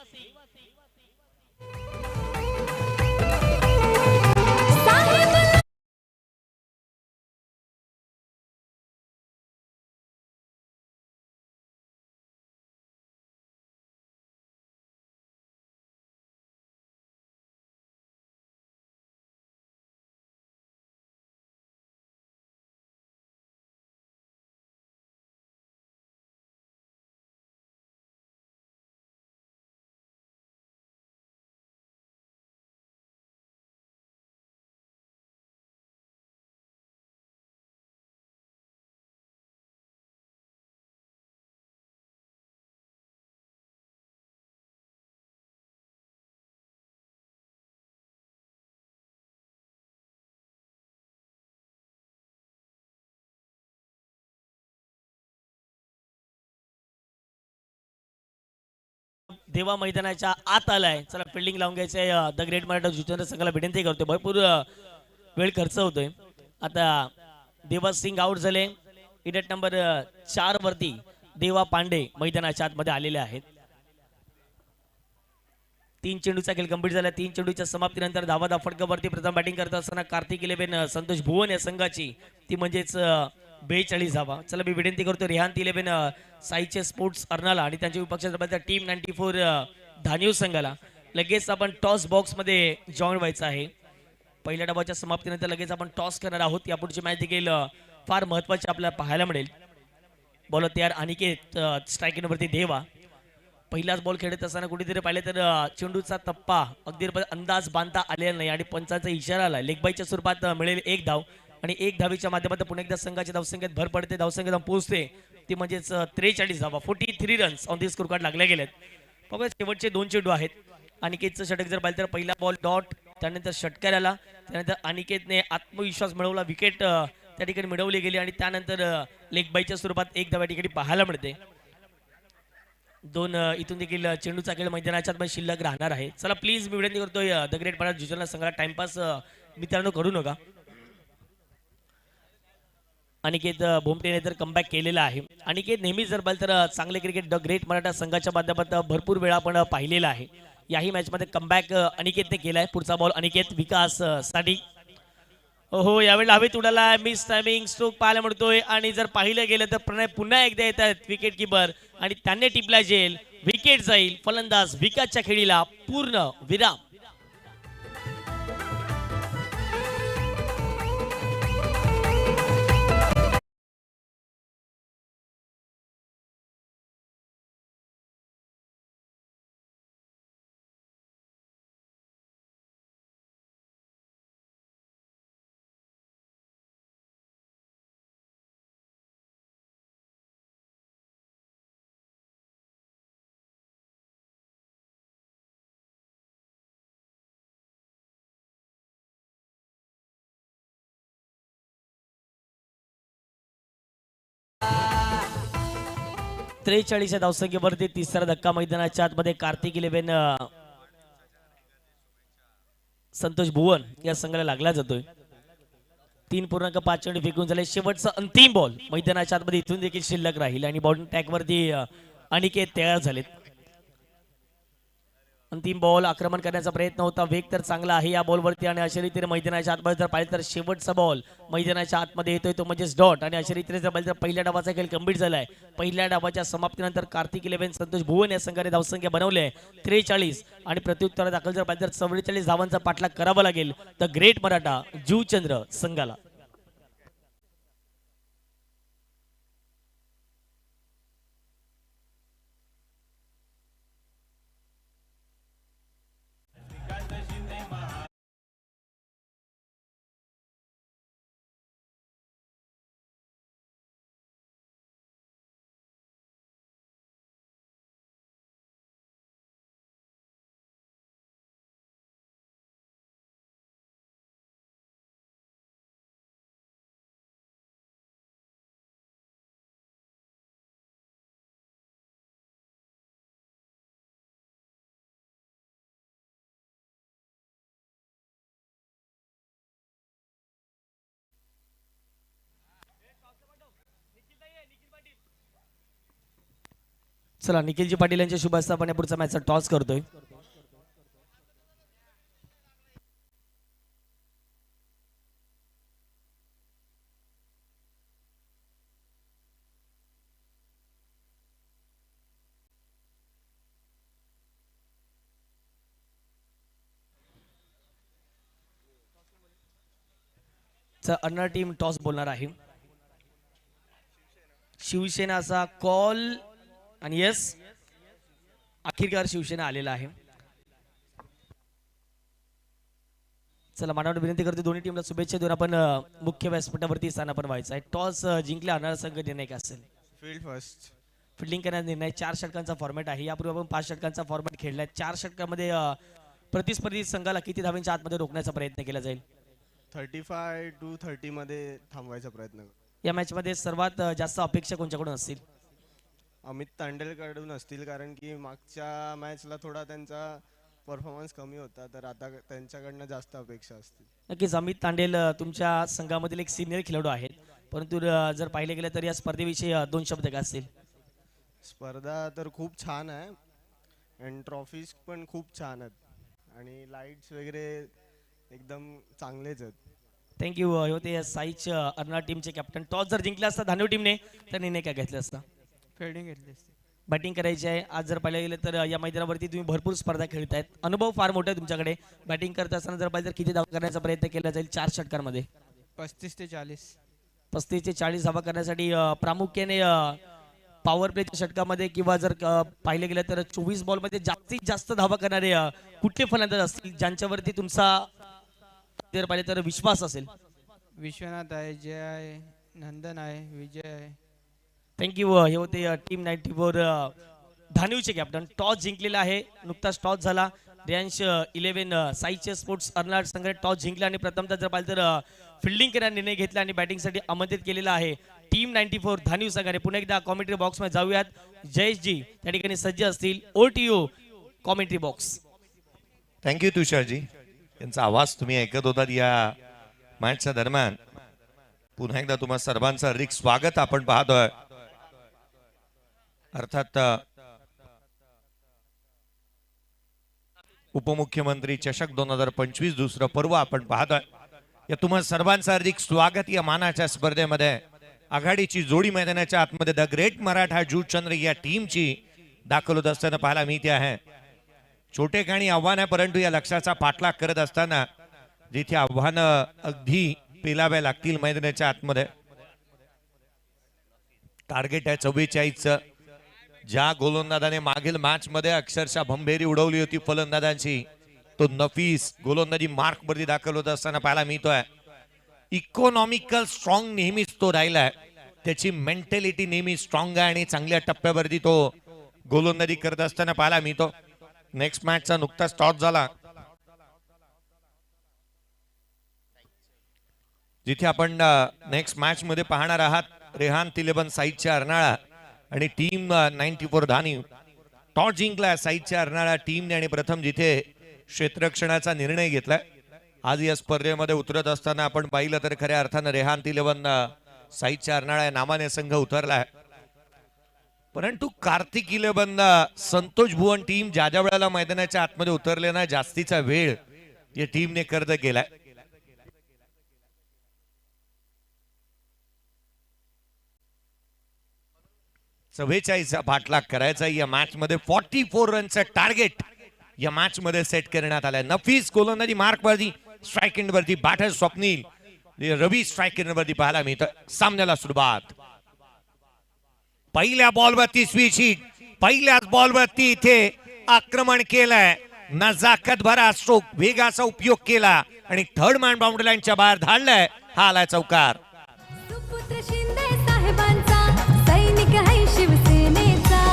देवा मैदानाच्या आत आलाय. चला फिल्डिंग लावून घ्यायचंय. द ग्रेट मराठा जुचंद्र संघाला विनंती करतोय. भरपूर वेळ खर्च होतोय. आता देवा सिंग आउट झाले. विकेट नंबर 4 वरती देवा पांडे मैदानाच्या आतमध्ये आलेले आहेत. 3 चेंडूचा खेळ कंप्लीट झाला. 3 चेंडूच्या समाप्तीनंतर धावा फटकावरती प्रथम बॅटिंग करत असताना कार्तिक 11 संतोष भुवन या संघाची ती म्हणजेच 42 धावा. चला मी विनंती करतो रेहान 11 साईचे स्पोर्ट्स अर्नाला आणि त्यांच्या विपक्षाच्या टीम 94 धानिव संघाला लगेच आपण टॉस बॉक्स मध्ये जॉईन व्हायचं आहे. पहिल्या डावाच्या समाप्तीनंतर लगेच आपण टॉस करणार आहोत. यापुढची मॅच देखील फार महत्वाची आपल्याला पाहायला मिळेल. बॉलर तयार अनिकेत, स्ट्रायकिंगवरती देवा. पहिलाच बॉल खेळत असताना कुठेतरी पाहिले तर चेंडूचा टप्पा अगदी अंदाज बांधता आलेला नाही आणि पंचांचा इशारा आला. लेगबाईच्या स्वरूपात मिळेल 1 धाव आणि 1 धावीच्या माध्यमातून पुन्हा एकदा संघाच्या धावसंख्येत भर पडते. धावसंख्येत पोहोचते ती म्हणजेच 43 धावा. 43 runs on the score card लागले गेलेत. बघा शेवटचे 2 चेंडू आहेत. अनिकेतचं षटक जर पाहिलं तर पहिला बॉल डॉट, त्यानंतर षटकार आला, त्यानंतर अनिकेतने आत्मविश्वास मिळवला, विकेट त्या ठिकाणी मिळवली गेली आणि त्यानंतर लेगबाईच्या स्वरूपात 1 धाव या ठिकाणी पाहायला मिळते. 2 इथून देखील चेंडूचा खेळ मैदानाच्या आत शिल्लक राहणार आहे. चला प्लीज मी विनंती करतोय द ग्रेट मराठा जुचंद्र संघाला टाइमपास मित्रांनो करू नका. अनिकेत भोमटेने तर कमबॅक केलेला आहे. अनिकेत नेहमी जर पाहिलं तर चांगले क्रिकेट द ग्रेट मराठा संघाच्या माध्यमातून भरपूर वेळा आपण पाहिलेला आहे. याही मॅच मध्ये कमबॅक अनिकेतने केलाय. पुढचा बॉल अनिकेत विकास साठी. हो यावेळी हवेत उडाला. मिस टायमिंग स्ट्रोक पाहायला मिळतोय आणि जर पाहिलं गेलं तर प्रणय पुन्हा एकदा येतात विकेट किपर आणि त्यांनी टिपला जेल. विकेट जाईल. फलंदाज विकासच्या खेळीला पूर्ण विराम. त्रेचाळीस धावसंख्येवरती तिसरा धक्का मैदानाच्या आतमध्ये कार्तिक 11 संतोष भुवन या संघाला लागला जातोय. 3.5 चेंडू फेकून झाले. शेवटचा अंतिम बॉल मैदानाच्या आतमध्ये इथून देखील शिल्लक राहील आणि बॉलिंग टॅग वरती अनिकेत तयार झालेत. अंतिम बॉल आक्रमण करण्याचा प्रयत्न होता. वेग तर चांगला आहे या बॉलवरती आणि अशा रीतीने मैदानाच्या आतमध्ये जर पाहिलं तर शेवटचा बॉल मैदानाच्या आतमध्ये येतोय तो म्हणजेच डॉट आणि अशा रीतीने जर पाहिलं तर पहिल्या डावाचा खेळ कंप्लीट झालाय. पहिल्या डावाच्या समाप्तीनंतर कार्तिक 11 संतोष भुवन या संघाने धावसंख्या बनवली आहे 43 आणि प्रत्युत्तर दाखल जर पाहिलं तर 44 धावांचा पाठलाग करावा लागेल द ग्रेट मराठा जुचंद्र संघाला. चला निखिलजी पाटील यांच्या शुभ हस्ते आपण पुढचा मॅचचा टॉस करतोय. अन्ना टीम टॉस बोलणार आहे. शिवसेना असा कॉल आणि यस अखेरकार शिवसेना आलेला आहे. चला मानवाने विनंती करते दोन्ही टीमला शुभेच्छा देऊन आपण मुख्य व्यासपीठावरती स्थान आपण व्हायचं आहे. टॉस जिंकले आणणारा संघ निर्णय काय असेल? Field first. फिल्डिंग करण्याचा निर्णय. 4 षटकांचा फॉर्मॅट आहे. यापूर्वी आपण 5 षटकांचा फॉर्मॅट खेळलाय. 4 षटकामध्ये प्रतिस्पर्धी संघाला किती धावांच्या आतमध्ये रोखण्याचा प्रयत्न केला जाईल? 35 to 30 मध्ये थांबवायचा प्रयत्न. या मॅच मध्ये सर्वात जास्त अपेक्षा कोणच्याकडून असतील? अमित तांडेलकडून असतील, कारण की मागच्या मॅचला थोडा त्यांचा परफॉर्मन्स कमी होता, तर आता त्यांच्याकडनं जास्त अपेक्षा असतील. नक्कीच अमित तांडेल तुमच्या संघामधील एक सिनियर खेळाडू आहेत, परंतु जर पाहिले गेलं तर या स्पर्धेविषयी दोन शब्द काय असतील? स्पर्धा तर खूप छान आहे आणि ट्रॉफीज पण खूप छान आहेत आणि लाईट्स वगैरे एकदम चांगलेच आहेत. थँक्यू. हे होते साईच अर्नाळ टीमचे कॅप्टन. टॉस जर जिंकला असता धानव टीमने तर निर्णय काय घेतला असता? फिल्डिंग घेतली असती. बॅटिंग करायची आहे. आज जर पाहिलं गेलं तर या मैदानावरती तुम्ही भरपूर स्पर्धा खेळतायत, अनुभव फार मोठा आहे तुमच्याकडे. बॅटिंग करत असताना जर पाहिलं तर किती धावा करण्याचा प्रयत्न केला जाईल 4 षटकांमध्ये? 35 ते 40. 35 ते 40 धावा करण्यासाठी प्रामुख्याने पॉवर प्लेच्या षटकामध्ये किंवा जर पाहिलं गेलं तर 24 बॉलमध्ये जास्तीत जास्त धावा करणारे कुठले फलंदाज असतील ज्यांच्यावरती तुमचा जर पाहिलं तर विश्वास असेल? विश्वनाथ आहे, जय आहे, नंदन आहे, विजय आहे. थँक्यू. हे होते टीम 94 धानिवचे कॅप्टन. टॉस जिंकलेला आहे, नुकताच टॉस झाला. रेंज 11 साईचे स्पोर्ट्स अर्नाळ संघाने टॉस जिंकला आणि प्रथमतः जर पाहिलं तर फिल्डिंग करण्याचा निर्णय घेतला आणि बॅटिंगसाठी आमंत्रित केलेला आहे टीम 94 धानिव संघाने. पुन्हा एकदा कॉमेंट्री बॉक्समध्ये जाऊयात. जयेशजी त्या ठिकाणी सज्ज असतील. OTO commentary box. थँक्यू तुषारजी. यांचा आवाज तुम्ही ऐकत होतात या मॅचच्या दरम्यान. पुन्हा एकदा तुम्हा सर्वांचं हार्दिक स्वागत आपण पाहतोय. अर्थात उपमुख्यमंत्री चषक 2025 दुसरं पर्व आपण पाहतोय. या तुम्हा सर्वांचं हार्दिक स्वागत या मानाच्या स्पर्धेमध्ये. आघाडीची जोडी मैदानाच्या आतमध्ये द ग्रेट मराठा जूचंद्र या टीमची दाखल होत असताना पाहायला मिळते आहे. छोटे काही आव्हान आहे, परंतु या लक्ष्याचा पाठलाग करत असताना जिथे आव्हानं अगदी पेलाव्या लागतील मैदानाच्या आतमध्ये. टार्गेट आहे 44चं. ज्या गोलंदाजाने मागील मॅच मध्ये अक्षरशः भंभेरी उडवली होती फलंदाजांची, तो नफीस गोलंदाजी मार्क वरती दाखल होत असताना पाहायला मिळतोय. इकॉनॉमिकल स्ट्रॉंग नेहमीच तो राहिलाय. त्याची मेंटॅलिटी नेहमी स्ट्रॉंग आहे आणि चांगल्या टप्प्यावरती तो गोलंदाजी करत असताना पाहायला मिळतो. नेक्स्ट मॅचचा नुकताच टॉस झाला, जिथे आपण नेक्स्ट मॅच मध्ये पाहणार आहात रेहान 11 साईडच्या अर्नाळा आणि टीम 94 धानिव. टॉस जिंकला साईडच्या अर्नाळा टीमने आणि प्रथम जिथे क्षेत्ररक्षणाचा निर्णय घेतलाय. आज या स्पर्धेमध्ये उतरत असताना आपण पाहिलं तर खऱ्या अर्थानं रेहान 11 साईडच्या अर्नाळा या नामाने संघ उतरलाय. परंतु कार्तिक 11 संतोष भुवन टीम ज्या ज्या वेळेला मैदानाच्या आतमध्ये उतरले ना, जास्तीचा वेळ या टीमने कर्ज केलाय. चा पाठलाग करायचा. या मॅच मध्ये 44 रनचं टार्गेट या मॅच मध्ये सेट करण्यात आलाय. नफीस गोलंदाजी मार्क वरती, स्ट्राईक एंड वरती बॅटर स्वप्नील रवी स्ट्राईक एंड वरती पाहायला मिळतं. सामन्याला सुरुवात. पहिल्या बॉलवरती स्विच हिट, पहिल्याच बॉलवरती इथे आक्रमण केलंय. नजाकत भरा स्ट्रोक, वेगाचा उपयोग केला आणि थर्ड मॅन बाउंड्री लाईनच्या बाहेर धाडलाय. हा आलाय चौकार. सुपुत्र शिंदे साहेबांचा सैनिक है शिवसेनेचा.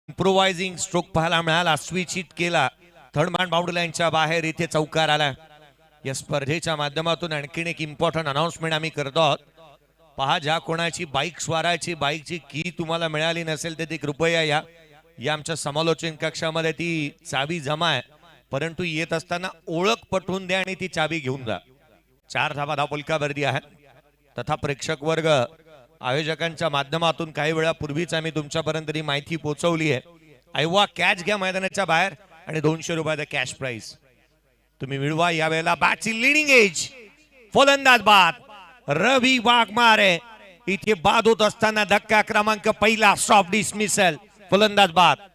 इम्प्रोवायझिंग स्ट्रोक पाहायला मिळाला. स्विच हिट केला, थर्ड मॅन बाउंड्री लाईनच्या बाहेर इथे चौकार आला. या स्पर्धेच्या माध्यमातून आणखीन एक इम्पॉर्टंट अनाउन्समेंट आम्ही करतो आहोत. पहा, ज्या कोणाची बाईक स्वाराची बाईकची की तुम्हाला मिळाली नसेल तर ती कृपया या आमच्या समालोचन कक्षामध्ये ती चाबी जमा आहे. परंतु येत असताना ओळख पटवून द्या आणि ती चाबी घेऊन जा. 4 धावा धावफलकावरती आहेत. तथा प्रेक्षक वर्ग आयोजकांच्या माध्यमातून काही वेळापूर्वीच आम्ही तुमच्यापर्यंत ही माहिती पोहोचवली आहे. आयवा कॅच घ्या मैदानाच्या बाहेर आणि 200 रुपयाचा कॅश प्राइज तुम्ही मिळवा. यावेळेला बॅटची लिडिंग एज, फलंदाज बाद रवी वाघमारे. इथे बाद होत असताना धक्का क्रमांक पहिला, सॉफ्ट डिसमिसल, फलंदाज बाद.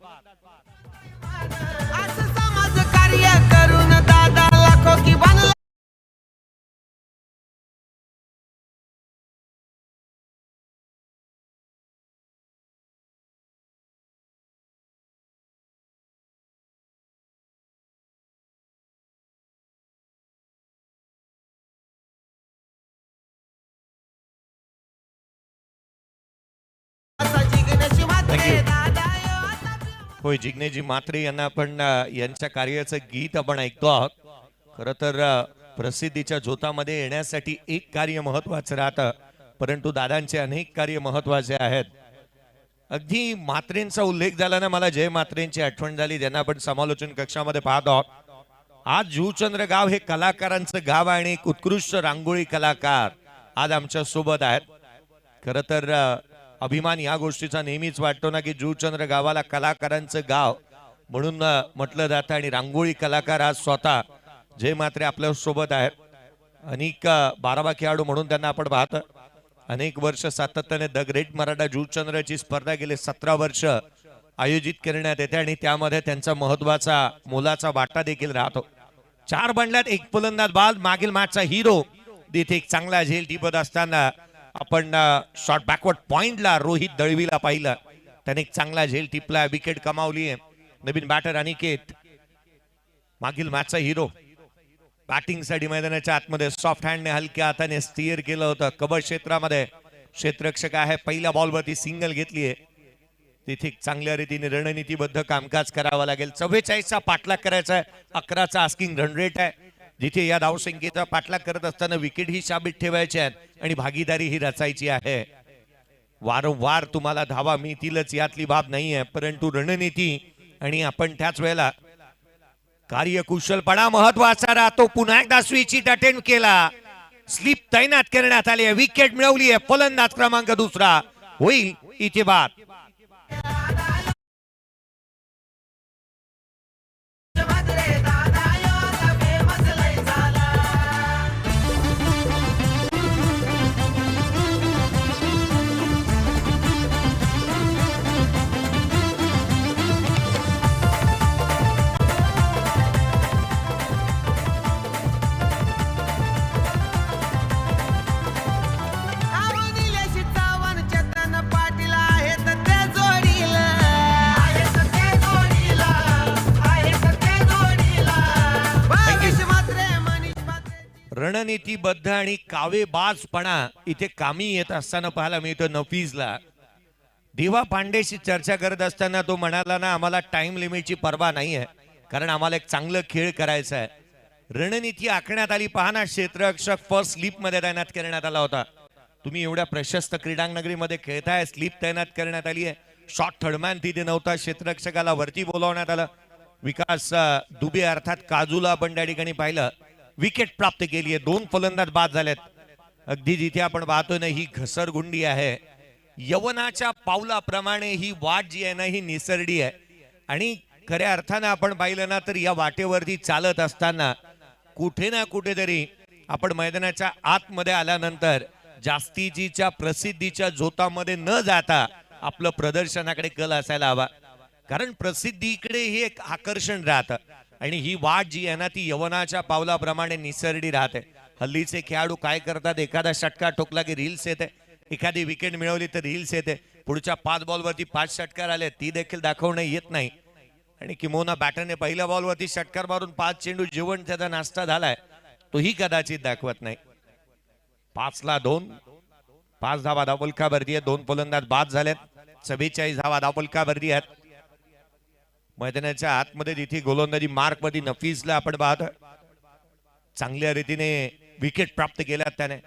होय, जिग्नेजी म्हात्रे यांना आपण यांच्या कार्याचं गीत आपण ऐकतो आहोत. खरं तर प्रसिद्धीच्या झोतामध्ये येण्यासाठी एक कार्य महत्वाचं राहतं, परंतु दादांचे अनेक कार्य महत्वाचे आहेत. अगदी म्हात्रेंचा उल्लेख झाला ना, मला जय म्हात्रेंची आठवण झाली, ज्यांना आपण समालोचन कक्षामध्ये पाहत आहोत. आज जुचंद्र गाव हे कलाकारांचं गाव आहे आणि एक उत्कृष्ट रांगोळी कलाकार आज आमच्या सोबत आहेत. खरं तर अभिमान या गोष्टीचा नेहमीच वाटतो ना की जुचंद्र गावाला कलाकारांचं गाव म्हणून म्हटलं जातं आणि रांगोळी कलाकार आज स्वतः जय म्हात्रे आपल्या सोबत आहेत. अनेक 12 खेळाडू म्हणून त्यांना आपण पाहतो. अनेक वर्ष सातत्याने द ग्रेट मराठा जुचंद्रची स्पर्धा गेले 17 वर्ष आयोजित करण्यात येते आणि त्यामध्ये त्यांचा महत्वाचा मोलाचा वाटा देखील राहतो. 4 बंडल्यात 1 फलंदाज बाद. मागील मॅचचा हिरो तिथे एक चांगला झेल टिपत असताना आपण शॉर्ट बॅकवर्ड पॉइंटला रोहित दळवीला पाहिलं, त्याने एक चांगला झेल टिपला, विकेट कमावली. नवीन बॅटर अनिकेत मागील मॅचचा हिरो बॅटिंग साठी मैदानाच्या आतमध्ये सॉफ्ट हँडने हलक्या हाताने स्टिअर केलं होतं. कबर क्षेत्रामध्ये क्षेत्ररक्षक आहे, पहिल्या बॉलवरती सिंगल घेतली आहे. तिथे चांगल्या रीतीने रणनीतीबद्ध कामकाज करावं लागेल. 44चा पाठलाग करायचा आहे, 11चा आस्किंग रन रेट आहे. जिथे या धावसंख्येचा पाठलाग करत असताना विकेट ही शाबित ठेवायची आहेत आणि भागीदारी ही रचायची आहे. वारंवार तुम्हाला धावा मिळतीलच यातली बाब नाही आहे, परंतु रणनीती आणि आपण त्याच वेळेला कार्यकुशलपणा महत्वाचा राहतो. पुन्हा एकदा स्विच अटेम्प्ट केला, स्लिप तैनात करण्यात आली आहे, विकेट मिळवली आहे. फलंदाज क्रमांक 2 होईल इथे बाद. रणनीतीबद्ध आणि कावेबाजपणा इथे कामी येत असताना पाहायला मिळतं नफीजला. देवा पांडेशी चर्चा करत असताना तो म्हणाला ना, आम्हाला टाइम लिमिटची पर्वा नाही आहे, कारण आम्हाला एक चांगलं खेळ करायचा आहे. रणनीती आखण्यात आली. पाहना, क्षेत्ररक्षक फर्स्ट स्लिप मध्ये तैनात करण्यात आला होता. तुम्ही एवढ्या प्रशस्त क्रीडांगणमध्ये खेळताय, स्लिप तैनात करण्यात आली आहे. शॉर्ट थर्डमॅन तिथे नव्हता, क्षेत्ररक्षकाला वरती बोलावण्यात आलं. विकास दुबे अर्थात काजूला आपण त्या ठिकाणी पाहिलं, विकेट प्राप्त केली आहे. 2 फलंदाज बाद झालेत. अगदी जिथे आपण पाहतोय ना, ही घसरगुंडी आहे. यवनाच्या पावलाप्रमाणे ही वाट जी आहे ना, ही निसरडी आहे आणि खऱ्या अर्थानं आपण पाहिलं ना तर या वाटेवरती चालत असताना कुठे ना कुठेतरी आपण मैदानाच्या आतमध्ये आल्यानंतर जास्तीच्या प्रसिद्धीच्या झोतामध्ये न जाता आपलं प्रदर्शनाकडे कल असायला हवा, कारण प्रसिद्धीकडे हे एक आकर्षण राहतं आणि ही वाट जी आहे ना ती यवनाच्या पावलाप्रमाणे निसरडी राहते. हल्लीचे खेळाडू काय करतात, एखादा षटकार ठोकला की रील्स येते, एखादी विकेट मिळवली तर रील्स येते, पुढच्या 5 बॉलवरती 5 षटकार आले ती देखील दाखवणं येत नाही. आणि किमोना बॅटरने पहिल्या बॉलवरती षटकार मारून 5 चेंडू जेवण त्याचा नाश्ता झालाय तोही कदाचित दाखवत नाही. 5ला 2, 5 धावा धावफलकावरती आहेत. 2 फलंदाज बाद झालेत. 44 धावा धावफलकावरती आहेत. मैदानाच्या आतमध्ये तिथे गोलंदाजी मार्क मध्ये नफीसला आपण पाहतो, चांगल्या रीतीने विकेट प्राप्त केल्यात त्याने.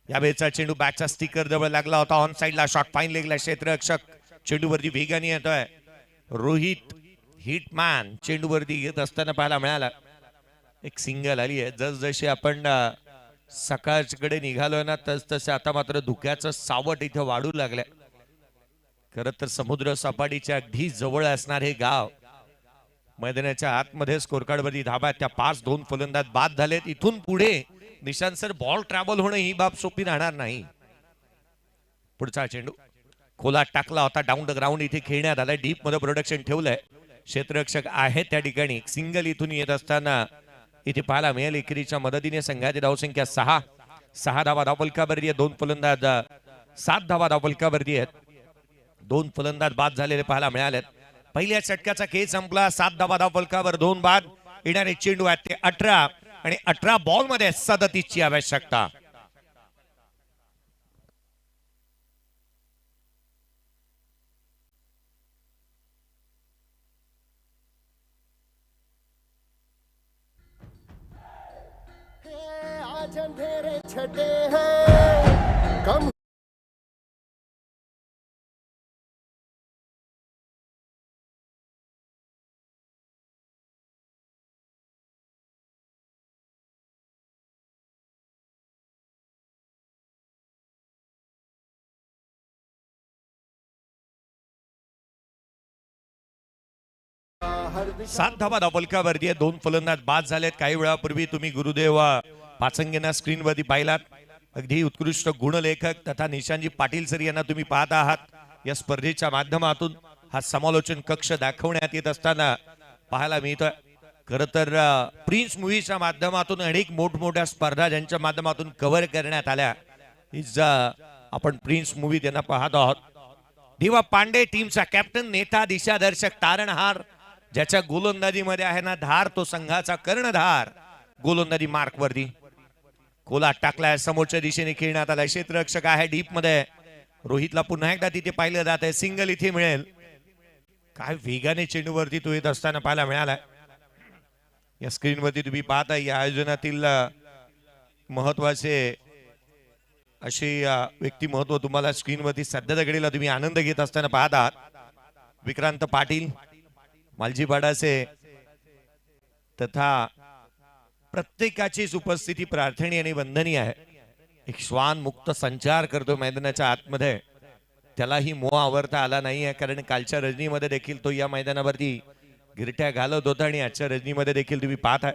या वेळेचा चेंडू बॅटचा स्टिकर जवळ लागला होता. ऑन साइडला शॉट फाईन लेगला क्षेत्ररक्षक चेंडूवरती वेगाने येतोय. रोहित हिटमॅन चेंडूवरती येत असताना पाहायला मिळाला. एक सिंगल आली आहे. जसजसे आपण सकाळकडे निघालोय ना तसतसे आता मात्र धुक्याचं सावट इथे वाढू लागलंय. खरं तर समुद्र सपाटीच्या अगदी जवळ असणार हे गाव. मैदानाच्या आतमध्ये स्कोर कार्ड वरती धाबा त्या 5-2 फलंदाज बाद झालेत. इथून पुढे निशांत सर बॉल ट्रॅव्हल होणं ही बाब सोपी राहणार नाही. पुढचा चेंडू खोलात टाकला होता. डाऊन द ग्राउंड इथे खेळण्यात आलाय. डीप मध्ये प्रोडक्शन ठेवलंय. क्षेत्ररक्षक आहे त्या ठिकाणी. सिंगल इथून येत असताना इथे पाहायला मिळेल. इकरीच्या मदतीने संघाची धावसंख्या 6 धावा धावफलकावरती आहे. 2 फलंदाज 7 धावा धावफलकावरती आहेत. 2 फलंदाज बाद झालेले पाहायला मिळालेत. पहिल्या षटकाचा खेळ संपला. 7 धावा धावफलकावर 2 बाद. येणारे चेंडू आहेत ते 18 आणि 18 बॉल मध्ये 37ची आवश्यकता. अंधेरे छटे हैं कम सात धावा धावपलकावरती आहे. दोन फलंदाज बाद झालेत. काही वेळापूर्वी तुम्ही गुरुदेव पाचंगेंना स्क्रीनवरती पाहिलात. अगदी उत्कृष्ट गुणलेखक तथा निशांजी पाटील सर यांना तुम्ही पाहत आहात. या स्पर्धेच्या माध्यमातून हा समालोचन कक्ष दाखवण्यात येत असताना पाहायला मिळतोय. खर तर प्रिन्स मूवीच्या माध्यमातून अनेक मोठमोठ्या स्पर्धा ज्यांच्या माध्यमातून कव्हर करण्यात आल्या. आपण प्रिन्स मूवी त्यांना पाहत आहोत. देवा पांडे टीमचा कॅप्टन, नेता, दिशादर्शक, तारणहार, ज्याच्या गोलंदाजीमध्ये आहे ना धार, तो संघाचा कर्णधार. गोलंदाजी मार्क वरती कोला टाकलाय. समोरच्या दिशेने खेळण्यात आलाय. क्षेत्ररक्षक आहे डीप मध्ये. रोहितला पुन्हा एकदा तिथे पाहिलं जात आहे. सिंगल इथे मिळेल. काय वेगाने चेंडूवरती तो येत असताना पाहायला मिळालाय. या स्क्रीनवरती तुम्ही पाहता या आयोजनातील महत्वाचे असे व्यक्तिमत्व तुम्हाला स्क्रीनवरती सध्याच्या घडीला तुम्ही आनंद घेत असताना पाहत आहात. विक्रांत पाटील, मालजीपाडाचे तथा प्रत्येकाचीच उपस्थिती प्रार्थनीय आणि वंदनीय आहे. एक श्वान मुक्त संचार करतो मैदानाच्या आतमध्ये. त्यालाही मोह आवरता आला नाहीये, कारण कालच्या रजनीमध्ये देखील तो या मैदानावरती गिरट्या घालत होता आणि आजच्या रजनीमध्ये देखील तुम्ही पाहत आहे.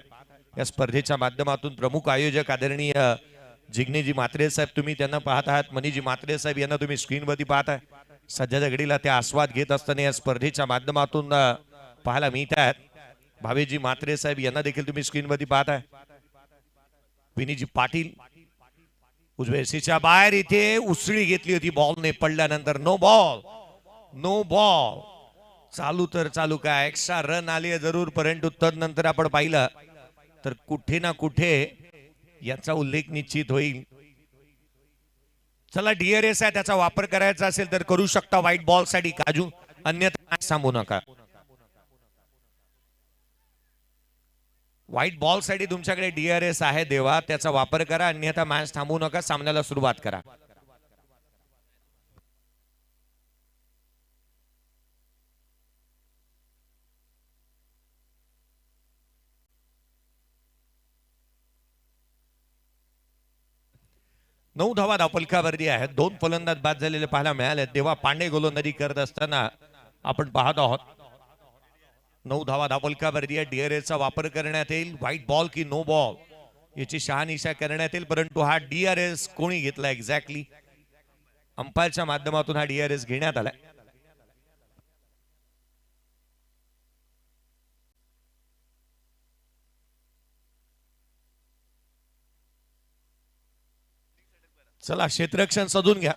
या स्पर्धेच्या माध्यमातून प्रमुख आयोजक आदरणीय जिग्नेजी म्हात्रे साहेब तुम्ही त्यांना पाहत आहात. मनीजी म्हात्रे साहेब यांना तुम्ही स्क्रीनवरती पाहताय. सध्याच्या घडीला त्या आस्वाद घेत असताना या स्पर्धेच्या माध्यमातून पाहायला मिळत आहेत. भावेजी म्हात्रे साहेब यांना देखील तुम्ही स्क्रीनवरती पाहताय. विनीजी पाटील उजव्या सीच्या बाहेर इथे उसळी घेतली होती. बॉलने पडल्यानंतर नो बॉल, नो बॉल. चालू तर चालू काय, एक्स्ट्रा रन आली जरूर, परंतु तदनंतर आपण पाहिलं तर कुठे ना कुठे याचा उल्लेख निश्चित होईल. चला डीआरएस आहे, त्याचा वापर करायचा असेल तर करू शकता व्हाईट बॉल साठी काजू, अन्यथा मॅच थांबू नका. व्हाईट बॉल साठी तुमच्याकडे डीआरएस आहे देवा, त्याचा वापर करा, अन्यथा मॅच थांबू नका. सामन्याला सुरुवात करा. नऊ धावा धावपलकावरती आहेत. दोन फलंदाज बाद झालेले पाहायला मिळाले. देवा पांडे गोलंदाजी करत असताना आपण पाहत आहोत. 9 धावा धावपलकावरती आहे. डीआरएसचा वापर करण्यात येईल. व्हाईट बॉल की नो बॉल याची शहानिशा करण्यात येईल, परंतु हा डीआरएस कोणी घेतला एक्झॅक्टली? अंपायरच्या माध्यमातून हा डीआरएस घेण्यात आलाय. चला क्षेत्ररक्षण सजून घ्या.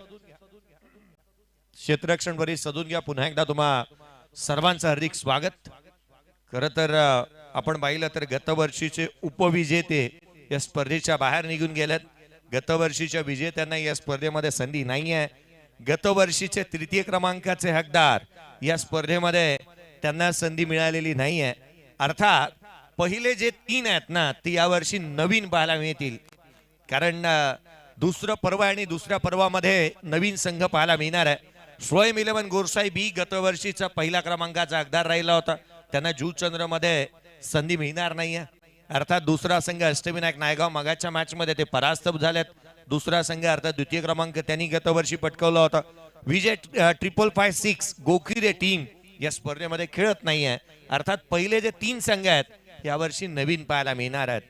क्षेत्ररक्षण वरील सजून घ्या. पुन्हा एकदा तुम्हा सर्वांचं हार्दिक स्वागत. खर तर आपण पाहिलं तर गतवर्षीचे उपविजेते या स्पर्धेच्या बाहेर निघून गेलेत. गतवर्षीच्या विजेत्यांना या स्पर्धेमध्ये संधी नाही आहे. गतवर्षीचे तृतीय क्रमांकाचे हकदार या स्पर्धेमध्ये त्यांना संधी मिळालेली नाही आहे. अर्थात पहिले जे 3 आहेत ना, ते यावर्षी नवीन पाहायला मिळतील, कारण दुसरं पर्व आणि दुसऱ्या पर्वामध्ये नवीन संघ पाहायला मिळणार आहे. स्वयं 11 गोरसाई बी गतवर्षीचा पहिला क्रमांकाचा हकदार राहिला होता, त्यांना जुचंद्र मध्ये संधी मिळणार नाहीये. अर्थात दुसरा संघ अष्टविनायक नायगाव, मगाच्या मॅच मध्ये ते परास्त झालेत. दुसरा संघ अर्थात द्वितीय क्रमांक त्यांनी गतवर्षी पटकावला होता. विजय 5556 गोखिरे टीम या स्पर्धेमध्ये खेळत नाहीये. अर्थात पहिले जे 3 संघ आहेत यावर्षी नवीन पाहायला मिळणार आहेत.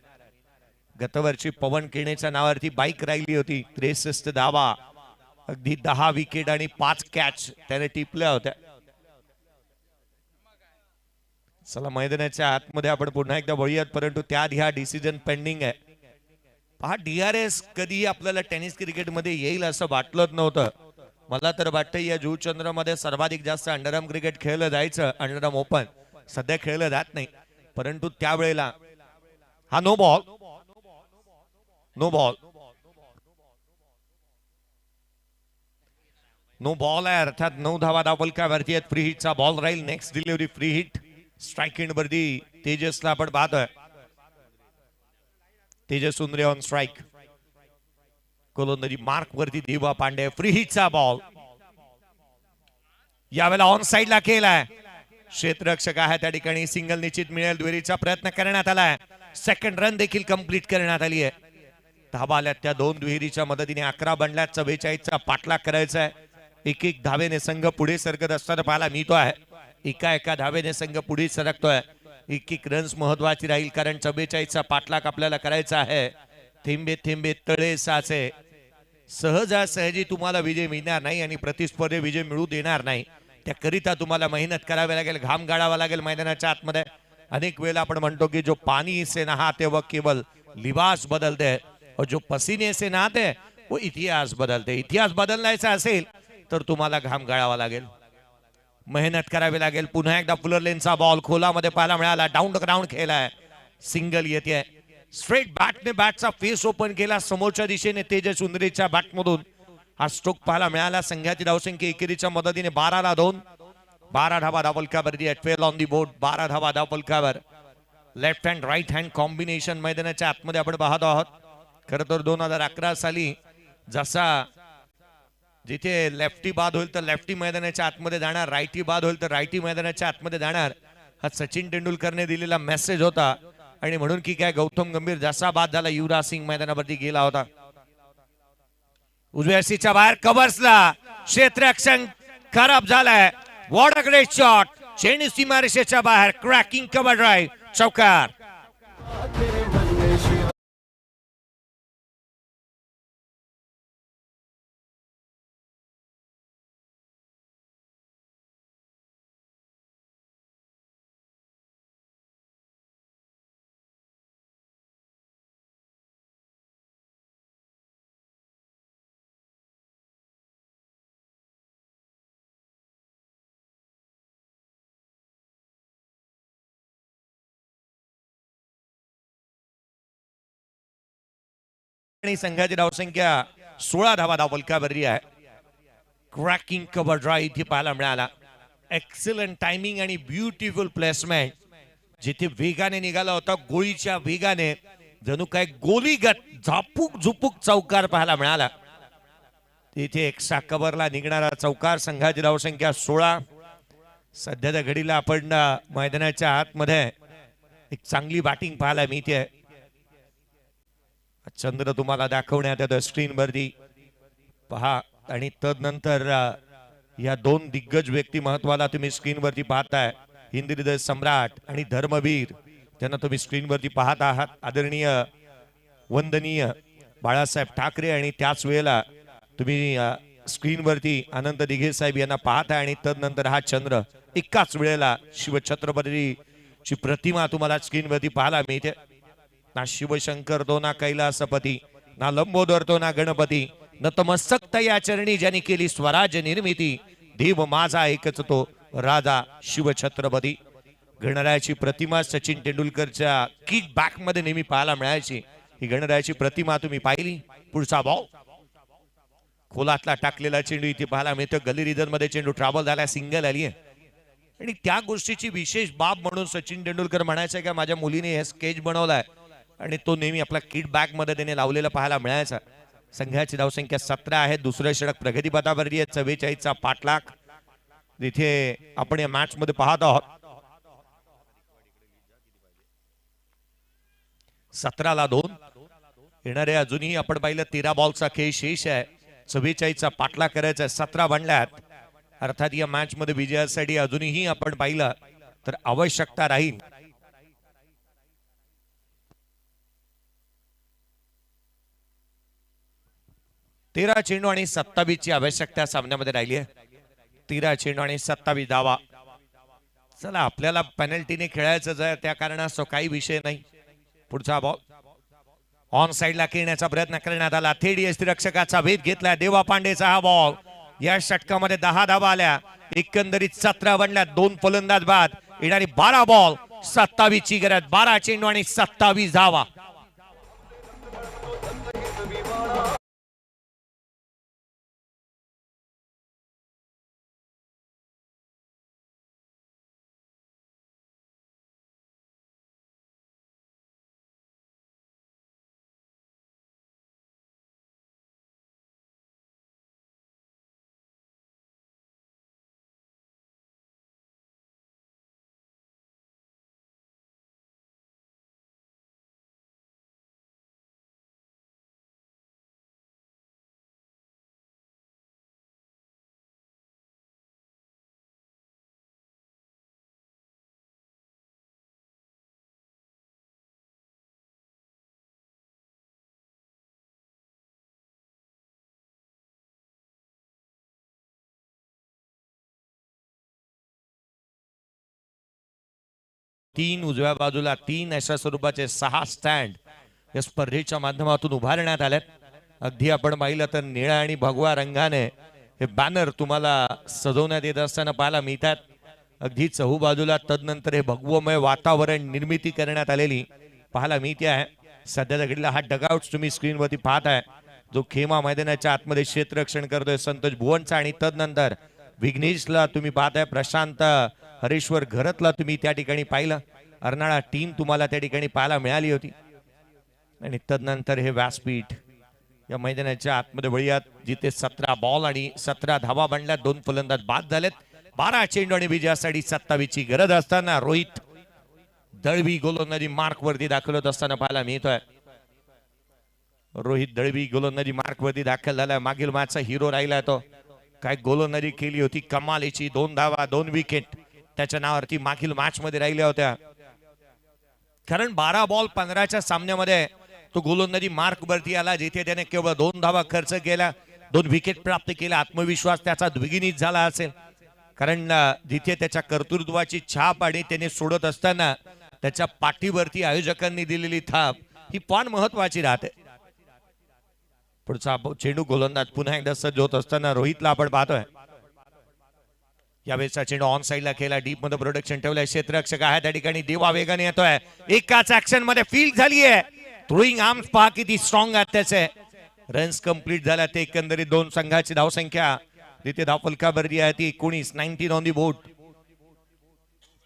गतवर्षी पवन केणेच्या नावावरती बाईक राहिली होती. 63 धावा, अगदी 10 विकेट आणि 5 कॅच त्याने टिपल्या होत्या. चला मैदानाच्या आतमध्ये आपण पुन्हा एकदा वळूयात, परंतु त्याआधी हा डिसिजन पेंडिंग आहे. हा डीआरएस कधी आपल्याला टेनिस क्रिकेट मध्ये येईल असं वाटलंच नव्हतं. मला तर वाटतं या जुचंद्र मध्ये सर्वाधिक जास्त अंडरआर्म क्रिकेट खेळलं जायचं. अंडरआर्म ओपन सध्या खेळलं जात नाही, परंतु त्यावेळेला हा no ball, no ball, no ball आहे. अर्थात 9 धावा धावपलकावरती आहेत. फ्री हिटचा बॉल राहील. Next delivery free hit. Strike end वरती तेजसला आपण पाहतोय. Tejas Sundare on strike. गोलंदाजी मार्क वरती देवा पांडे. फ्री हिटचा बॉल यावेळेला ऑन साइडला केलाय. क्षेत्ररक्षक आहे त्या ठिकाणी. सिंगल निश्चित मिळेल. दुहेरीचा प्रयत्न करण्यात आलाय. सेकंड रन देखील कंप्लीट करण्यात आली आहे. धाबा आल्यात त्या दोन दुहेरीच्या मदतीने 11 बनल्यात. 44चा पाठलाग करायचा आहे. एक एक धावेने संघ पुढे सरकत असताना पाहायला मिळतो आहे. एका धावेने संघ पुढे सरकतोय. एक एक रन्स महत्वाची राहील कारण 44चा पाठलाग आपल्याला करायचा आहे. थेंबे थेंबे तळे साचे. सहजासहजी तुम्हाला विजय मिळणार नाही आणि प्रतिस्पर्धी विजय मिळू देणार नाही. त्याकरिता तुम्हाला मेहनत करावी लागेल. घाम गाळावा लागेल मैदानाच्या आतमध्ये. अनेक वेळेला आपण म्हणतो की जो पानी से नहाते वो केवल लिबास बदलते हैं और जो पसीने से नहाते हैं वो इतिहास बदलते. इतिहास बदलायचा असेल तर तुम्हाला घाम गाळावा लागेल. मेहनत करावी लागेल. पुन्हा एकदा फुलर लेनचा बॉल खोलामध्ये पाहायला मिळाला. डाऊन द ग्राउंड खेळलाय. सिंगल येते. स्ट्रेट बॅटने बॅटचा फेस ओपन केला. समोरच्या दिशेने तेजस उंदरेच्या बॅटमधून हा स्ट्रोक पाहायला मिळाला. संघाची धावसंख्या एकेरीच्या मदतीने 12-2. 12 धावा धावफलकावर फेल ऑन दी बोर्ड. 12 धावा धावफलकावर. Left hand right hand combination मैदानाच्या आतमध्ये आपण पाहत आहोत. खर तर 2011 साली जसा जिथे लेफ्टी बाद होईल तर लेफ्टी मैदानाच्या आतमध्ये जाणार, राईटी बाद होईल तर राईटी मैदानाच्या आतमध्ये जाणार, हा सचिन तेंडुलकरने दिलेला मेसेज होता. आणि म्हणून की काय गौतम गंभीर जसा बाद झाला युवराज सिंग मैदानावरती गेला होता. उजव्या सीच्या बाहेर कव्हर्सला क्षेत्ररक्षण खराब झालाय. What a great shot. चेंडू सीमारेषेच्या बाहेर. Cracking cover drive. चौकार. आणि संघाची धावसंख्या 16 धावा धावफलकावरती आहे. क्रॅकिंग कव्हर ड्राईव्ह इथे पाहायला मिळाला. एक्सलंट टायमिंग आणि ब्युटिफुल प्लेसमेंट. जिथे वेगाने निघाला होता गोळीच्या वेगाने जणू काय गोलीगत झापूक झुपूक चौकार पाहायला मिळाला. तिथे एक्स्ट्रा कव्हरला निघणारा चौकार. संघाची धावसंख्या 16. सध्याच्या घडीला आपण मैदानाच्या आतमध्ये एक चांगली बॅटिंग पाहायला मिळते. चंद्र तुम्हाला दाखवण्यात येतं स्क्रीनवरती पहा. आणि तदनंतर या दोन दिग्गज व्यक्ती महत्वाला तुम्ही स्क्रीनवरती पाहताय. हिंदी हृदय सम्राट आणि धर्मवीर त्यांना तुम्ही स्क्रीनवरती पाहत आहात. आदरणीय वंदनीय बाळासाहेब ठाकरे आणि त्याच वेळेला तुम्ही स्क्रीनवरती आनंद दिघे साहेब यांना पाहताय. आणि तदनंतर हा चंद्र एकाच वेळेला शिवछत्रपतीची प्रतिमा तुम्हाला स्क्रीनवरती पाहायला मिळते. ना शिवशंकर तो ना कैलासपती, ना लंबोदर तो ना गणपती, नतमस्तक या चरणी ज्यांनी केली स्वराज्य निर्मिती, देव माझा एकच तो राजा शिवछत्रपती. गणरायाची प्रतिमा सचिन तेंडुलकरच्या किक बॅक मध्ये नेहमी पाहायला मिळायची. ही गणरायाची प्रतिमा तुम्ही पाहिली. पुढचा बॉल खोलातला टाकलेला चेंडू इथे पाहायला मिळतो. गली रिजन मध्ये चेंडू ट्रॅव्हल झाला. सिंगल आली आहे. आणि त्या गोष्टीची विशेष बाब म्हणून सचिन तेंडुलकर म्हणायचं की माझ्या मुलीने हे स्केच बनवलाय आणि तो नेहमी आपला किट बॅग मध्ये त्याने लावलेला पाहायला मिळायचा. संघाची धावसंख्या 17 आहे. दुसरं षटक प्रगतीपथावरती आहे. 44चा पाठलाग इथे आपण या मॅच मध्ये पाहत आहोत. 17-2 येणारे. अजूनही आपण पाहिलं 13 बॉलचा खेळ शेष आहे. 44चा पाठलाग करायचा. 17 बनल्यात. अर्थात या मॅच मध्ये विजयासाठी अजूनही आपण पाहिलं तर आवश्यकता राहील 13 चेंडू आणि 27 ची आवश्यकता सामन्यामध्ये राहिली आहे. 13 चेंडू आणि 27 धावा. चला आपल्याला पेनल्टीने खेळायचं आहे त्या कारणास्तव काही विषय नाही. पुढचा बॉल ऑन साइडला खेळण्याचा प्रयत्न करण्यात आला. थेट यष्टिरक्षकाचा भेद घेतला. देवा पांडेचा हा बॉल. या षटकामध्ये 10 धावा आल्या. एकंदरीत 17 बनल्या. 2 फलंदाज बाद. येणारी 12 बॉल 27 ची गरज. 12 चेंडू आणि 27 धावा. 3 उजव्या बाजूला 3 अशा स्वरूपाचे 6 स्टँड या स्पर्धेच्या माध्यमातून उभारण्यात आल्यात. अगदी आपण पाहिलं तर निळ्या आणि भगवा रंगाने हे बॅनर तुम्हाला सजवण्यात येत असताना पाहायला मिळतात. अगदी चहूबाजूला तदनंतर हे भगवमय वातावरण निर्मिती करण्यात आलेली पाहायला मिळते आहे. सध्याच्या घडीला हा डगआउट तुम्ही स्क्रीनवरती पाहताय जो खेमा मैदानाच्या आतमध्ये क्षेत्ररक्षण करतोय संतोष भुवनचा आणि तदनंतर विघ्नेशला तुम्ही पाहताय. प्रशांत हरेश्वर घरतला तुम्ही त्या ठिकाणी पाहिलं. अर्नाळा टीम तुम्हाला त्या ठिकाणी पाहायला मिळाली होती. आणि तदनंतर हे व्यासपीठ या मैदानाच्या आतमध्ये वळूयात जिथे 17 बॉल आणि 17 धावा बनल्यात. 2 फलंदाज बाद झालेत. 12 चेंडू आणि विजयासाठी 27 ची गरज असताना रोहित दळवी गोलंदाजी मार्क वरती दाखल होत असताना पाहायला मिळतोय. रोहित दळवी गोलंदाजी मार्क वरती दाखल झालाय. मागील मॅचचा हिरो राहिलाय तो. काय गोलंदाजी केली होती कमालीची. 2 धावा 2 विकेट त्याच्या नावावरती मागील मॅच मध्ये राहिल्या होत्या. कारण 12 बॉल 15च्या सामन्यामध्ये तो गोलंदाजी मार्क वरती आला जिथे त्याने केवळ 2 धावा खर्च केला. 2 विकेट प्राप्त केला. आत्मविश्वास त्याचा द्विगुणित झाला असेल. कारण जिथे त्याच्या कर्तृत्वाची छाप आणि त्याने सोडत असताना त्याच्या पाठीवरती आयोजकांनी दिलेली थाप ही पण महत्वाची राहते. पुढचा चेंडू गोलंदाज पुन्हा एकदा सज्ज होत असताना रोहितला आपण पाहतोय. यावेळेचा चेंडू ऑन साइडला केला. डीप मध्ये प्रोडक्शन ठेवलंय. क्षेत्ररक्षक आहे त्या ठिकाणी. देवा वेगाने येतोय. एकाच ऍक्शन मध्ये फील्ड झाली आहे. थ्रोईंग आर्म्स पहा किती स्ट्रॉंग आहेत त्याचे. रन्स कंप्लीट झाल्या. ते एकंदरीत 2 संघाची धावसंख्या जिथे धावफलकावरती आहे ती 19 19 ऑन दी बोर्ड.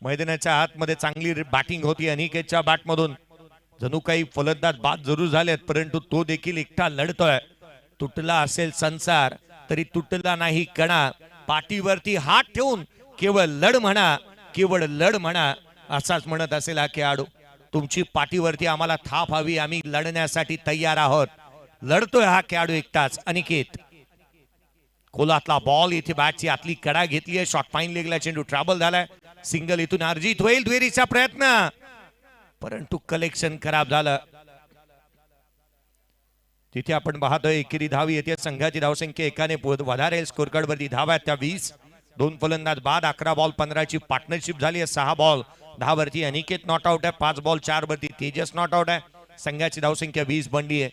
मैदानाच्या आतमध्ये चांगली बॅटिंग होती अनिकेतच्या बॅटमधून. जणू काही फलंदाज बाद जरूर झालेत परंतु तो देखील एकटा लढतोय. तुटला असेल संसार तरी तुटला नाही कणा. पाठीवरती हात ठेवून केवळ लढ म्हणा. केवळ लढ म्हणा असाच म्हणत असेल हा खेळाडू. तुमची पाठीवरती आम्हाला थाप हवी. आम्ही लढण्यासाठी तयार आहोत. लढतोय हा खेळाडू एकटाच. अनिकेत कोलातला बॉल इथे बॅटची आतली कडा घेतली आहे. शॉर्ट फाईन लेगला चेंडू ट्रॅव्हल झालाय. सिंगल इथून अर्जित होईल. दुहेरीचा प्रयत्न परंतु कलेक्शन खराब झालं. तिथे आपण पाहतोय एकेरी धाव येते. संघाची धावसंख्या एकाने વધારે स्कोर कार्ड वरती धावा त्या 20. 2 फलंदाज बाद. 11 बॉल 15 ची पार्टनरशिप झाली आहे. 6 बॉल 10 वरती अनिकेत नॉट आउट आहे. 5 बॉल 4 वरती तेजस नॉट आउट आहे. संघाची धावसंख्या 20 बनली आहे.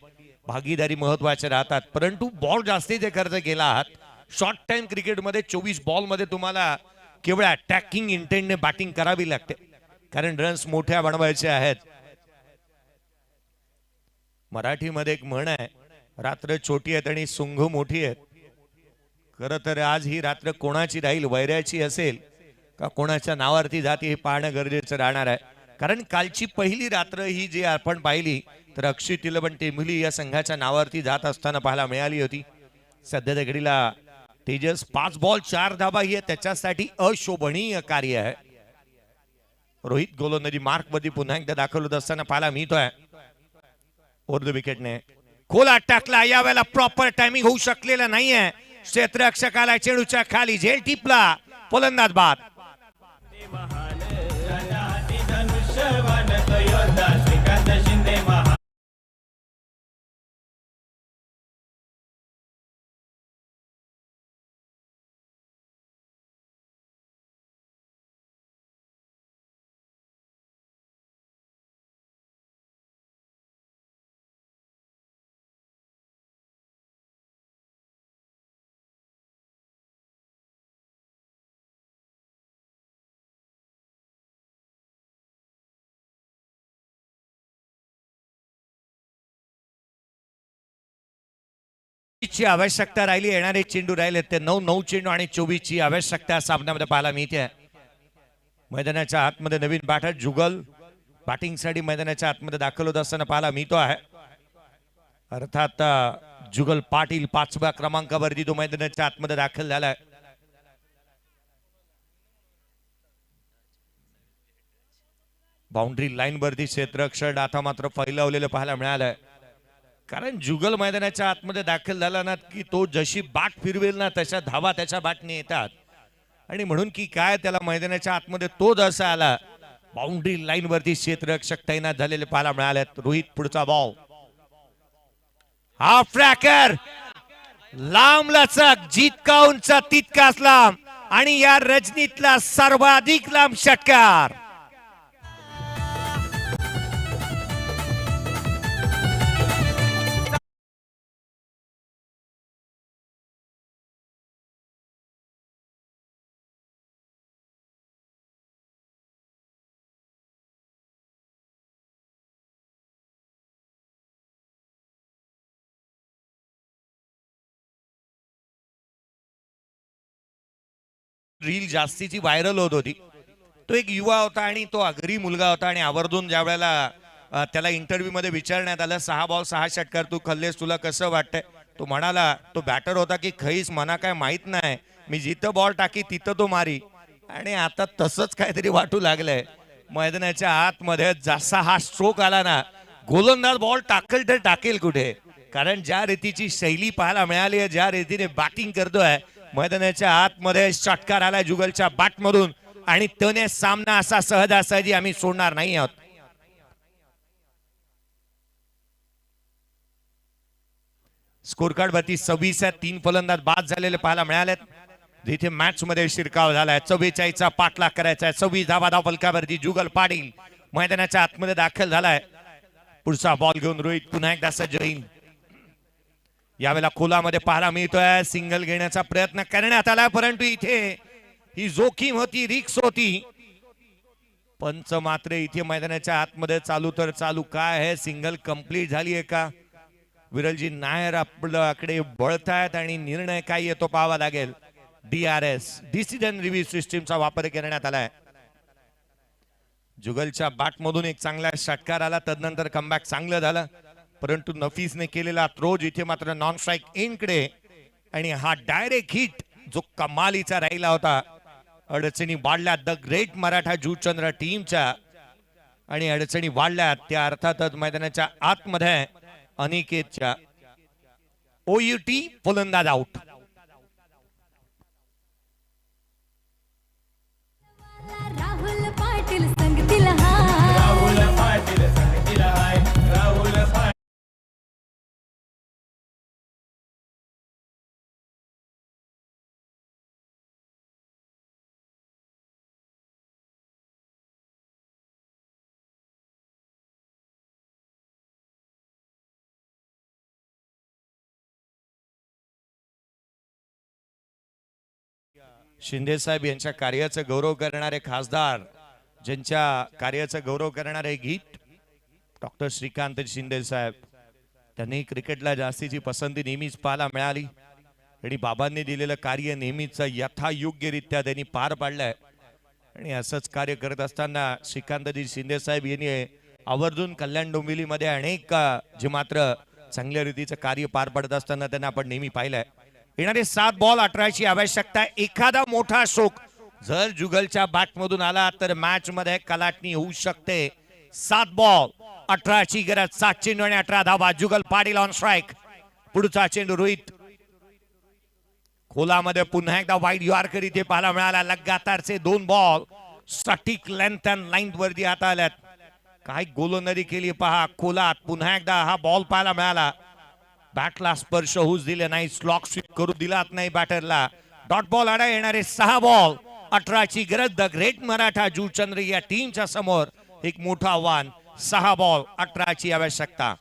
भागीदारी महत्वाचे राहतात परंतु बॉल जास्तीचे खर्च केला आहात. शॉर्ट टाइम क्रिकेटमध्ये 24 बॉल मध्ये तुम्हाला केवळ अटॅकिंग इंटेंटने बॅटिंग करावी लागते कारण रन्स मोठ्या बनवायचे आहेत. मराठीमध्ये एक म्हण आहे रात्र छोटी आहे आणि सुंग मोठी आहे. खरं तर आज ही रात्र कोणाची राहील. वैऱ्याची असेल का कोणाच्या नावावरती जाते हे पाहणं गरजेचं राहणार आहे. कारण कालची पहिली रात्र ही जी आपण पाहिली तर अक्षय तिलबन टेंभुली या संघाच्या नावावरती जात असताना पाहायला मिळाली होती. सध्याच्या घडीला तेजस 5 बॉल 4 धावा ही त्याच्यासाठी अशोभनीय कार्य आहे. रोहित गोलंदाजी मार्क मध्ये पुन्हा एकदा दाखल होत असताना पाहायला मिळतोय. ओव्हर द विकेटने खोला टाकला. यावेळेला प्रॉपर टायमिंग होऊ शकलेलं नाहीये. क्षेत्ररक्षकाला चेंडूच्या खाली झेल टिपला. फलंदाज बाद. ची आवश्यकता राहिली. येणारे चेंडू राहिले ते 9 चेंडू आणि 24 ची आवश्यकता सामन्यामध्ये पाहायला मिळते. मैदानाच्या आतमध्ये नवीन बॅटर जुगल बॅटिंग साठी मैदानाच्या आतमध्ये दाखल होत असताना पाहायला मिळतो आहे. अर्थात जुगल पाटील 5व्या क्रमांकावरती तो मैदानाच्या आतमध्ये दाखल झालाय. बाउंड्री लाईन वरती क्षेत्ररक्षण आता मात्र फैलावलेलं पाहायला मिळालंय. कारण जुगल मैदानाच्या आतमध्ये दाखल झाला ना की तो जशी बॅट फिरवेल ना तशा धावा त्याच्या बॅटने येतात आणि म्हणून की काय त्याला मैदानाच्या आतमध्ये तो जसा आला बाउंड्री लाईन वरती क्षेत्ररक्षक तैनात झालेले पाहायला मिळाले. रोहित पुढचा बॉल हाफ ट्रॅकर लांब लचक जितका उंच तितकाच लांब आणि या रजनीतला सर्वाधिक लांब षटकार. रील जास्तीची व्हायरल होत होती. तो एक युवा होता आणि तो अगरी मुलगा होता आणि आवर्जून ज्या वेळेला त्याला इंटरव्ह्यू मध्ये विचारण्यात आलं 6 बॉल 6 षटकार तू खल्लेस तुला कसं वाटतंय, तो म्हणाला तो बॅटर होता की खैस मना काय माहित नाही, मी जिथं बॉल टाकी तिथं तो मारी. आणि आता तसंच काहीतरी वाटू लागलंय मैदानाच्या आतमध्ये. जसा हा स्ट्रोक आला ना, गोलंदाज बॉल टाकेल तर टाकेल कुठे, कारण ज्या रीतीची शैली पाहायला मिळाली आहे, ज्या रीतीने बॅटिंग करतोय मैदानाच्या आतमध्ये. षटकार आला जुगलच्या बॅट मधून आणि त्याने सामना असा सहजासहजी आम्ही सोडणार नाही आहोत. स्कोर कार्ड वरती 26 आहे. 3 फलंदाज बाद झालेले पाहायला मिळालेत. जिथे मॅच मध्ये शिरकाव झालाय. 44चा पाठलाग करायचा आहे. 26 धावा धाव फलकावरती जुगल पाटील मैदानाच्या आतमध्ये दाखल झालाय. पुढचा बॉल घेऊन रोहित पुन्हा एकदा सज्ज होईल. यावेळेला खोलामध्ये पाहायला मिळतोय सिंगल घेण्याचा प्रयत्न करण्यात आला, परंतु इथे ही जोखीम होती, रिक्स होती. पंच मात्र इथे मैदानाच्या आतमध्ये चालू तर चालू. काय आहे, सिंगल कंप्लीट झाली आहे का? विरलजी नायर आपल्याकडे बळतायत आणि निर्णय काय येतो पाहावा लागेल. DRS डिसिजन रिव्ह्यू सिस्टीमचा वापर करण्यात आलाय. जुगलच्या बॅट मधून एक चांगला षटकार आला, तदनंतर कमबॅक चांगलं झालं, परंतु नफीसने केलेला थ्रो जिथे मात्र नॉन स्ट्राईक इनकडे. आणि हा डायरेक्ट हिट जो कमालीचा राहिला होता. अडचणी वाढल्या द ग्रेट मराठा जूचंद्र टीमच्या, आणि अडचणी वाढल्या त्या अर्थातच मैदानाच्या आतमध्ये अनिकेतच्या. OUT फलंदाज आउट. राहुल पाटील संगतील हा शिंदे साहेब यांच्या कार्याचा गौरव करणारे खासदार, ज्यांच्या कार्याचा गौरव करणारे गीत डॉक्टर श्रीकांत शिंदे साहेब, त्यांनी क्रिकेटला जास्तीची पसंती नेहमीच पाहायला मिळाली आणि बाबांनी दिलेलं कार्य नेहमीच यथायोग्यरित्या त्यांनी पार पाडलंय. आणि असंच कार्य करत असताना श्रीकांतजी शिंदे साहेब यांनी आवर्जून कल्याण डोंबिवलीमध्ये अनेक जे मात्र चांगल्या रीतीचं कार्य पार पडत असताना त्यांना आपण नेहमी पाहिलंय. येणारे 7 बॉल 18ची आवश्यकता. एखादा मोठा शोक जर जुगलच्या बॅट मधून आला तर मॅच मध्ये कलाटणी होऊ शकते. 7 बॉल 18ची गरज. 7 चेंडू आणि 18 धावा. जुगल पाटील ऑन स्ट्राईक. पुढचा चेंडू रोहित. खोलामध्ये पुन्हा एकदा वाईड यॉर्कर इथे पाहायला मिळाला. लगातारचे 2 बॉल सटीक लेंथ अँड लाईन वरती आता आल्यात. काय गोलंदाजी केली पहा खोलात. पुन्हा एकदा हा बॉल पाहायला मिळाला. बॅटला स्पर्श होऊच दिले नाही, स्लॉक स्वीप करू दिलात नाही बॅटरला. डॉट बॉल आडा. येणारे 6 बॉल 18ची गरज. द ग्रेट मराठा जूचंद्र या टीमच्या समोर एक मोठं आव्हान. 6 बॉल 18ची आवश्यकता.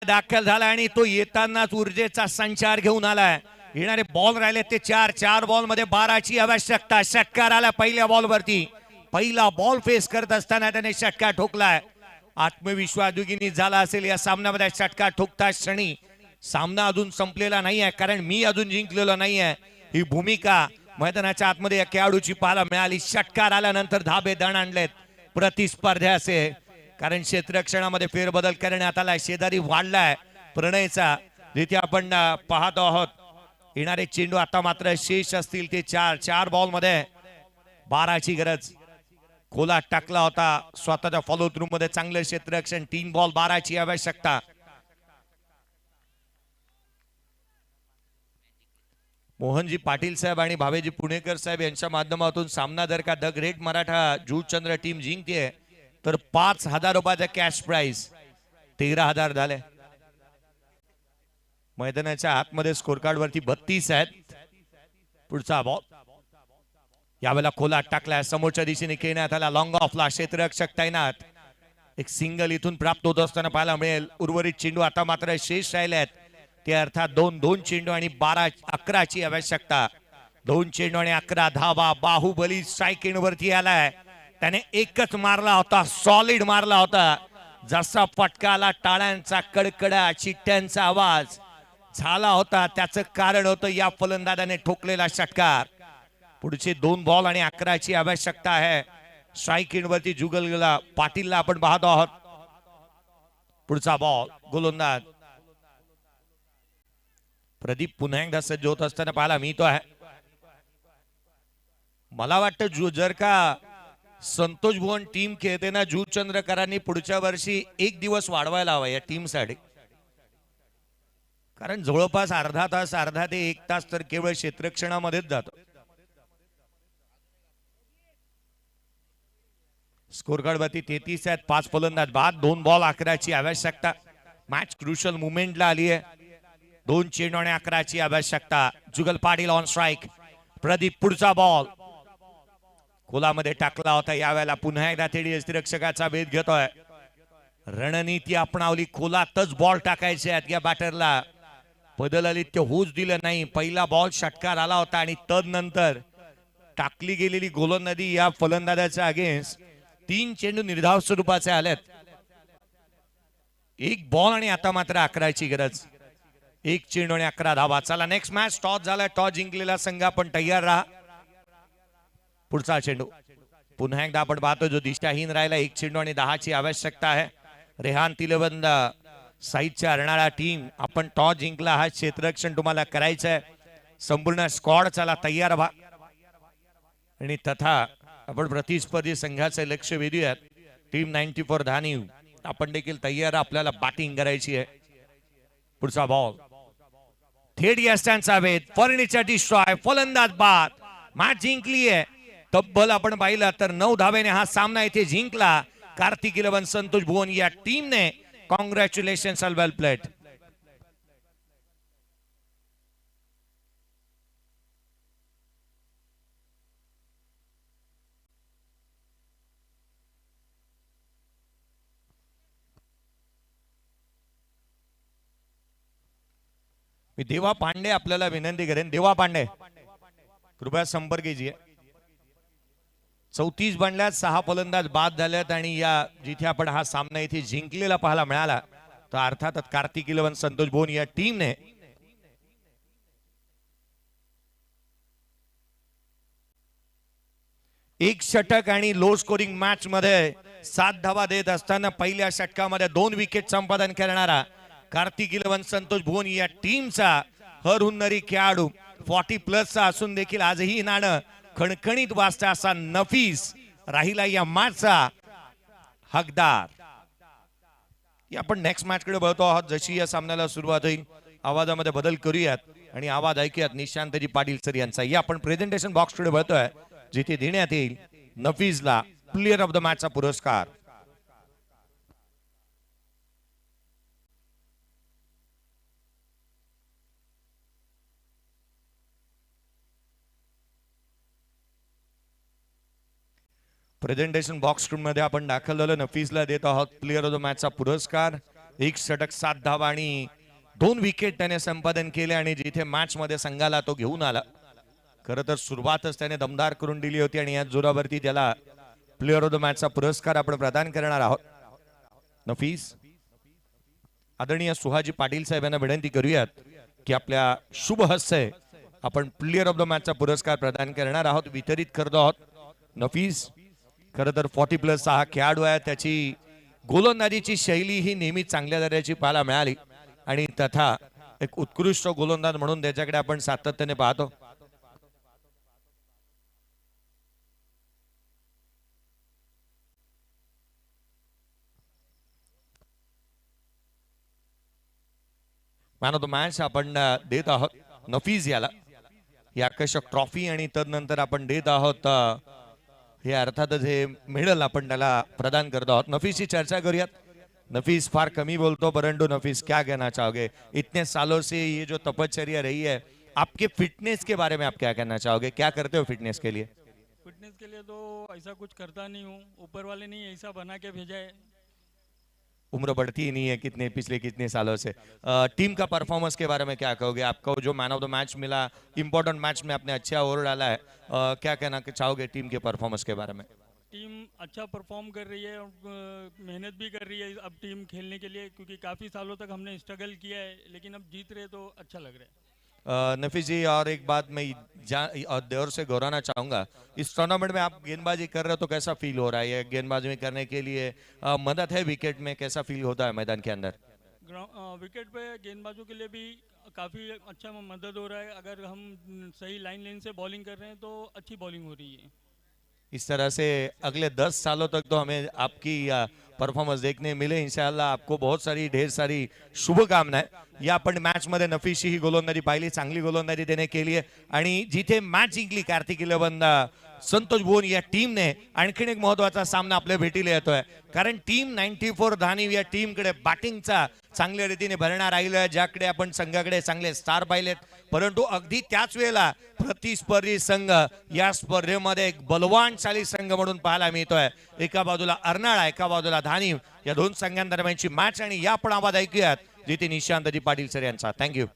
दाखल झाला आणि तो येतानाच ऊर्जेचा संचार घेऊन आलाय. येणारे बॉल राहिले ते 4 बॉल मध्ये 12ची आवश्यकता. षटकार आला पहिल्या बॉल वरती. पहिला बॉल फेस करत असताना त्याने षटकार ठोकलाय. आत्मविश्वास दुगिनी झाला असेल या सामन्यामध्ये. षटकार ठोकता क्षणी सामना अजून संपलेला नाही आहे, कारण मी अजून जिंकलेलो नाही आहे. ही भूमिका मैदानाच्या आतमध्ये या खेळाडूची पाहायला मिळाली. षटकार आल्यानंतर धाबे दण आणलेत प्रतिस्पर्ध्या असे, कारण क्षेत्ररक्षणामध्ये फेरबदल करण्यात आलाय. शेजारी वाढलाय प्रणयचा, जिथे आपण पाहतो आहोत. येणारे चेंडू आता मात्र शेष असतील ते 4 बॉल मध्ये 12ची गरज. खोला टाकला होता स्वतःच्या फॉलो थ्रू मध्ये. चांगलं क्षेत्ररक्षण. 3 बॉल 12ची आवश्यकता. मोहनजी पाटील साहेब आणि भावेजी पुणेकर साहेब यांच्या माध्यमातून सामना जर का the great Maratha Juchandra team जिंकते तर 5,000 रुपयाचा कॅश प्राइज 13,000 झाले. मैदानाच्या आतमध्ये स्कोर कार्ड वरती 32 आहेत. पुढचा बॉल यावेळेला खोला टाकलाय. समोरच्या दिशेने खेळण्यात आला. लॉंग ऑफला क्षेत्ररक्षक तैनात. एक सिंगल इथून प्राप्त होत असताना पाहायला मिळेल. उर्वरित चेंडू आता मात्र शेष राहिले आहेत ते, अर्थात 2 चेंडू आणि 11ची आवश्यकता. 2 चेंडू आणि 11 धावा. बाहुबली स्ट्राईक वरती आलाय. त्याने एकच मारला होता, सॉलिड मारला होता. जसा फटका आला टाळ्यांचा कडकडा, चिठ्ठ्यांचा आवाज झाला होता. त्याचं कारण होतं या फलंदाजाने ठोकलेला षटकार. पुढचे 2 बॉल आणि 11ची आवश्यकता आहे. स्ट्राईक वरती जुगलला पाटीलला आपण पाहतो आहोत. पुढचा बॉल गोलंदाज प्रदीप पुन्हा एकदा सज्ज होत असताना पाहायला मिळतो आहे. मला वाटतं जर का संतोष भुवन टीम खेळते ना जुचंद्रकरांनी पुढच्या वर्षी 1 दिवस वाढवायला हवा या टीम साठी, कारण जवळपास अर्धा ते 1 तास तर केवळ क्षेत्ररक्षणामध्येच जातो. स्कोर कार्ड वरती 33 आहेत. 5 फलंदाज बाद. 2 बॉल 11ची आवश्यकता. मॅच क्रुशल मुवमेंटला आली आहे. 2 चेंडू आणि 11ची आवश्यकता. जुगल पाटील ऑन स्ट्राईक. प्रदीप पुढचा बॉल खोलामध्ये टाकला होता. यावेळेला पुन्हा एकदा थेडी यष्टिरक्षकाचा भेद घेतोय. रणनीती अपनावली. खोलातच बॉल टाकायचे आहेत या बॅटरला. बदलालित्य होऊच दिलं नाही. पहिला बॉल षटकार आला होता आणि तदनंतर टाकली गेलेली गोलंदाजी या फलंदाजाच्या अगेन्स्ट 3 चेंडू निर्धाव स्वरूपाचे आलेत. 1 बॉल आणि आता मात्र 11ची गरज. 1 चेंडू आणि 11 धावा. चला नेक्स्ट मॅच. टॉस झाला. टॉस जिंकलेला संघ आपण तयार राहा. पुढचा चेंडू पुन्हा एकदा आपण पाहतो जो दिशाहीन राहिला. 1 चेंडू आणि 10ची आवश्यकता आहे. रेहान तिलवंद साईडच्या अर्नाळा टीम, आपण टॉस जिंकला. हा क्षेत्ररक्षण तुम्हाला करायचं आहे. संपूर्ण स्क्वॉड चला तयार व्हा. आणि तथा आपण प्रतिस्पर्धी संघाचे लक्ष वेधूयात. टीम 94 धानीव आपण देखील तयार. आपल्याला बॅटिंग करायची आहे. पुढचा बॉल थेट यष्टांचा वेध. Furniture destroy. फलंदाज बाद. मॅच जिंकली आहे. तब्बल आपण पाहिलं तर 9 धावेने हा सामना इथे जिंकला. कार्तिक 11 संतोष भुवन या टीमने. कॉंग्रॅच्युलेशन, वेल प्लेड. मी देवा पांडे आपल्याला विनंती करेन. देवा पांडे कृपया संपर्क कीजिए. 34 बनल्यात. 6 फलंदाज बाद झाल्यात आणि या जिथे आपण हा सामना इथे जिंकलेला पाहायला मिळाला तर अर्थातच कार्तिक 11 संतोष भुवन या टीमने एक षटक आणि लो स्कोरिंग मॅच मध्ये 7 धावा देत असताना पहिल्या षटकामध्ये 2 विकेट संपादन करणारा कार्तिक 11 संतोष भुवन या टीमचा हरहुन्नरी खेळाडू 40+ असून देखील आजही नाणं खणखणीत वाजता असा नफीस राहिला या मॅचचा हकदार. आपण नेक्स्ट मॅच कडे बघतो आहोत. जशी या सामन्याला सुरुवात होईल आवाजामध्ये बदल करूयात आणि आवाज ऐकूयात निशांतजी पाटील सर यांचा. या आपण प्रेझेंटेशन बॉक्स कडे बघतोय जिथे देण्यात येईल नफीसला प्लेयर ऑफ द मॅचचा पुरस्कार. प्रेझेंटेशन बॉक्स मध्ये आपण दाखल झालो. नफीसला देत आहोत प्लेयर ऑफ द मॅचचा पुरस्कार. एक षटक 7 धावा आणि 2 विकेट त्याने संपादन केले आणि जिथे मॅच मध्ये संघाला तो घेऊन आला. खरं तर सुरुवातच त्याने दमदार करून दिली होती आणि या जोरावरती त्याला प्लेअर ऑफ द मॅचचा पुरस्कार आपण प्रदान करणार आहोत. नफीस, आदरणीय सुहाजी पाटील साहेब यांना विनंती करूयात की आपल्या शुभ हस्ते आपण प्लेअर ऑफ द मॅचचा पुरस्कार प्रदान करणार आहोत, वितरित करतो आहोत. नफीस खरं तर 40+ हा खेळाडू आहे. त्याची गोलंदाजीची शैली ही नेहमी चांगल्या दर्जाची पाहायला मिळाली आणि तथा एक उत्कृष्ट गोलंदाज म्हणून त्याच्याकडे आपण सातत्याने पाहतो. मॅन ऑफ द मॅच आपण देत आहोत नफीज याला ही आकर्षक ट्रॉफी आणि तदनंतर आपण देत आहोत हे अर्थातच हे मेडल आपण त्याला प्रदान करतो आहोत. नफीसची चर्चा करूयात. नफीस फार कमी बोलतो, परंतु नफीस क्या कहना चाहोगे? इतने सालों से ये जो तपश्चर्या रही है, आपके फिटनेस के बारे में आप क्या कहना चाहोगे? क्या करते हो फिटनेस के लिए? फिटनेस के लिए तो ऐसा कुछ करता नहीं हूँ, ऊपर वाले ने ही ऐसा बना के भेजा है. उम्र बढ़ती ही नहीं है पिछले कितने सालों से. टीम का परफॉर्मेंस के बारे में क्या कहोगे? आपको जो मैन ऑफ द मैच मिला, इंपॉर्टेंट मैच में आपने अच्छा ओवर डाला है, क्या कहना चाहोगे टीम के परफॉर्मेंस के बारे में? टीम अच्छा परफॉर्म कर रही है और मेहनत भी कर रही है अब टीम खेलने के लिए, क्योंकि काफ़ी सालों तक हमने स्ट्रगल किया है, लेकिन अब जीत रहे तो अच्छा लग रहा है. नफीस जी, और एक बात मैं देवर से गौराना चाहूंगा, इस टूर्नामेंट में आप गेंदबाजी कर रहे हो तो कैसा फील हो रहा है? ये गेंदबाजी करने के लिए मदद है विकेट में, कैसा फील होता है मैदान के अंदर? विकेट पे गेंदबाजों के लिए भी काफ़ी अच्छा मदद हो रहा है. अगर हम सही लाइन से बॉलिंग कर रहे हैं तो अच्छी बॉलिंग हो रही है. इस तरह से अगले 10 सालों तक तो हमें आपकी परफॉर्मन्स देखने मिले इंशाल्लाह. आपको बहुत सारी ढेर सारी शुभकामनाएं. या आपण मॅच मध्ये नफीसची ही गोलंदाजी पाहिली, चांगली गोलंदाजी देणे केली आणि जिथे मॅच जिंकली कार्तिक 11 संतोष भुवन या टीमने, आणखीन एक महत्वाचा सामना आपल्या भेटीला येतोय. कारण टीम 94 धानीव या टीमकडे बॅटिंगचा चांगल्या रीतीने भरणा राहिला आहे, ज्याकडे आपण संघाकडे चांगले स्टार पाहिलेत. परंतु अगदी त्याच वेळेला प्रतिस्पर्धी संघ या स्पर्धेमध्ये एक बलवानशाली संघ म्हणून पाहायला मिळतोय. एका बाजूला अर्नाळा, एका बाजूला धानीव, या दोन संघांदरम्यानची मॅच आणि या पण आवाज ऐकूयात जिथे निशांतजी पाटील सर यांचा. थँक्यू.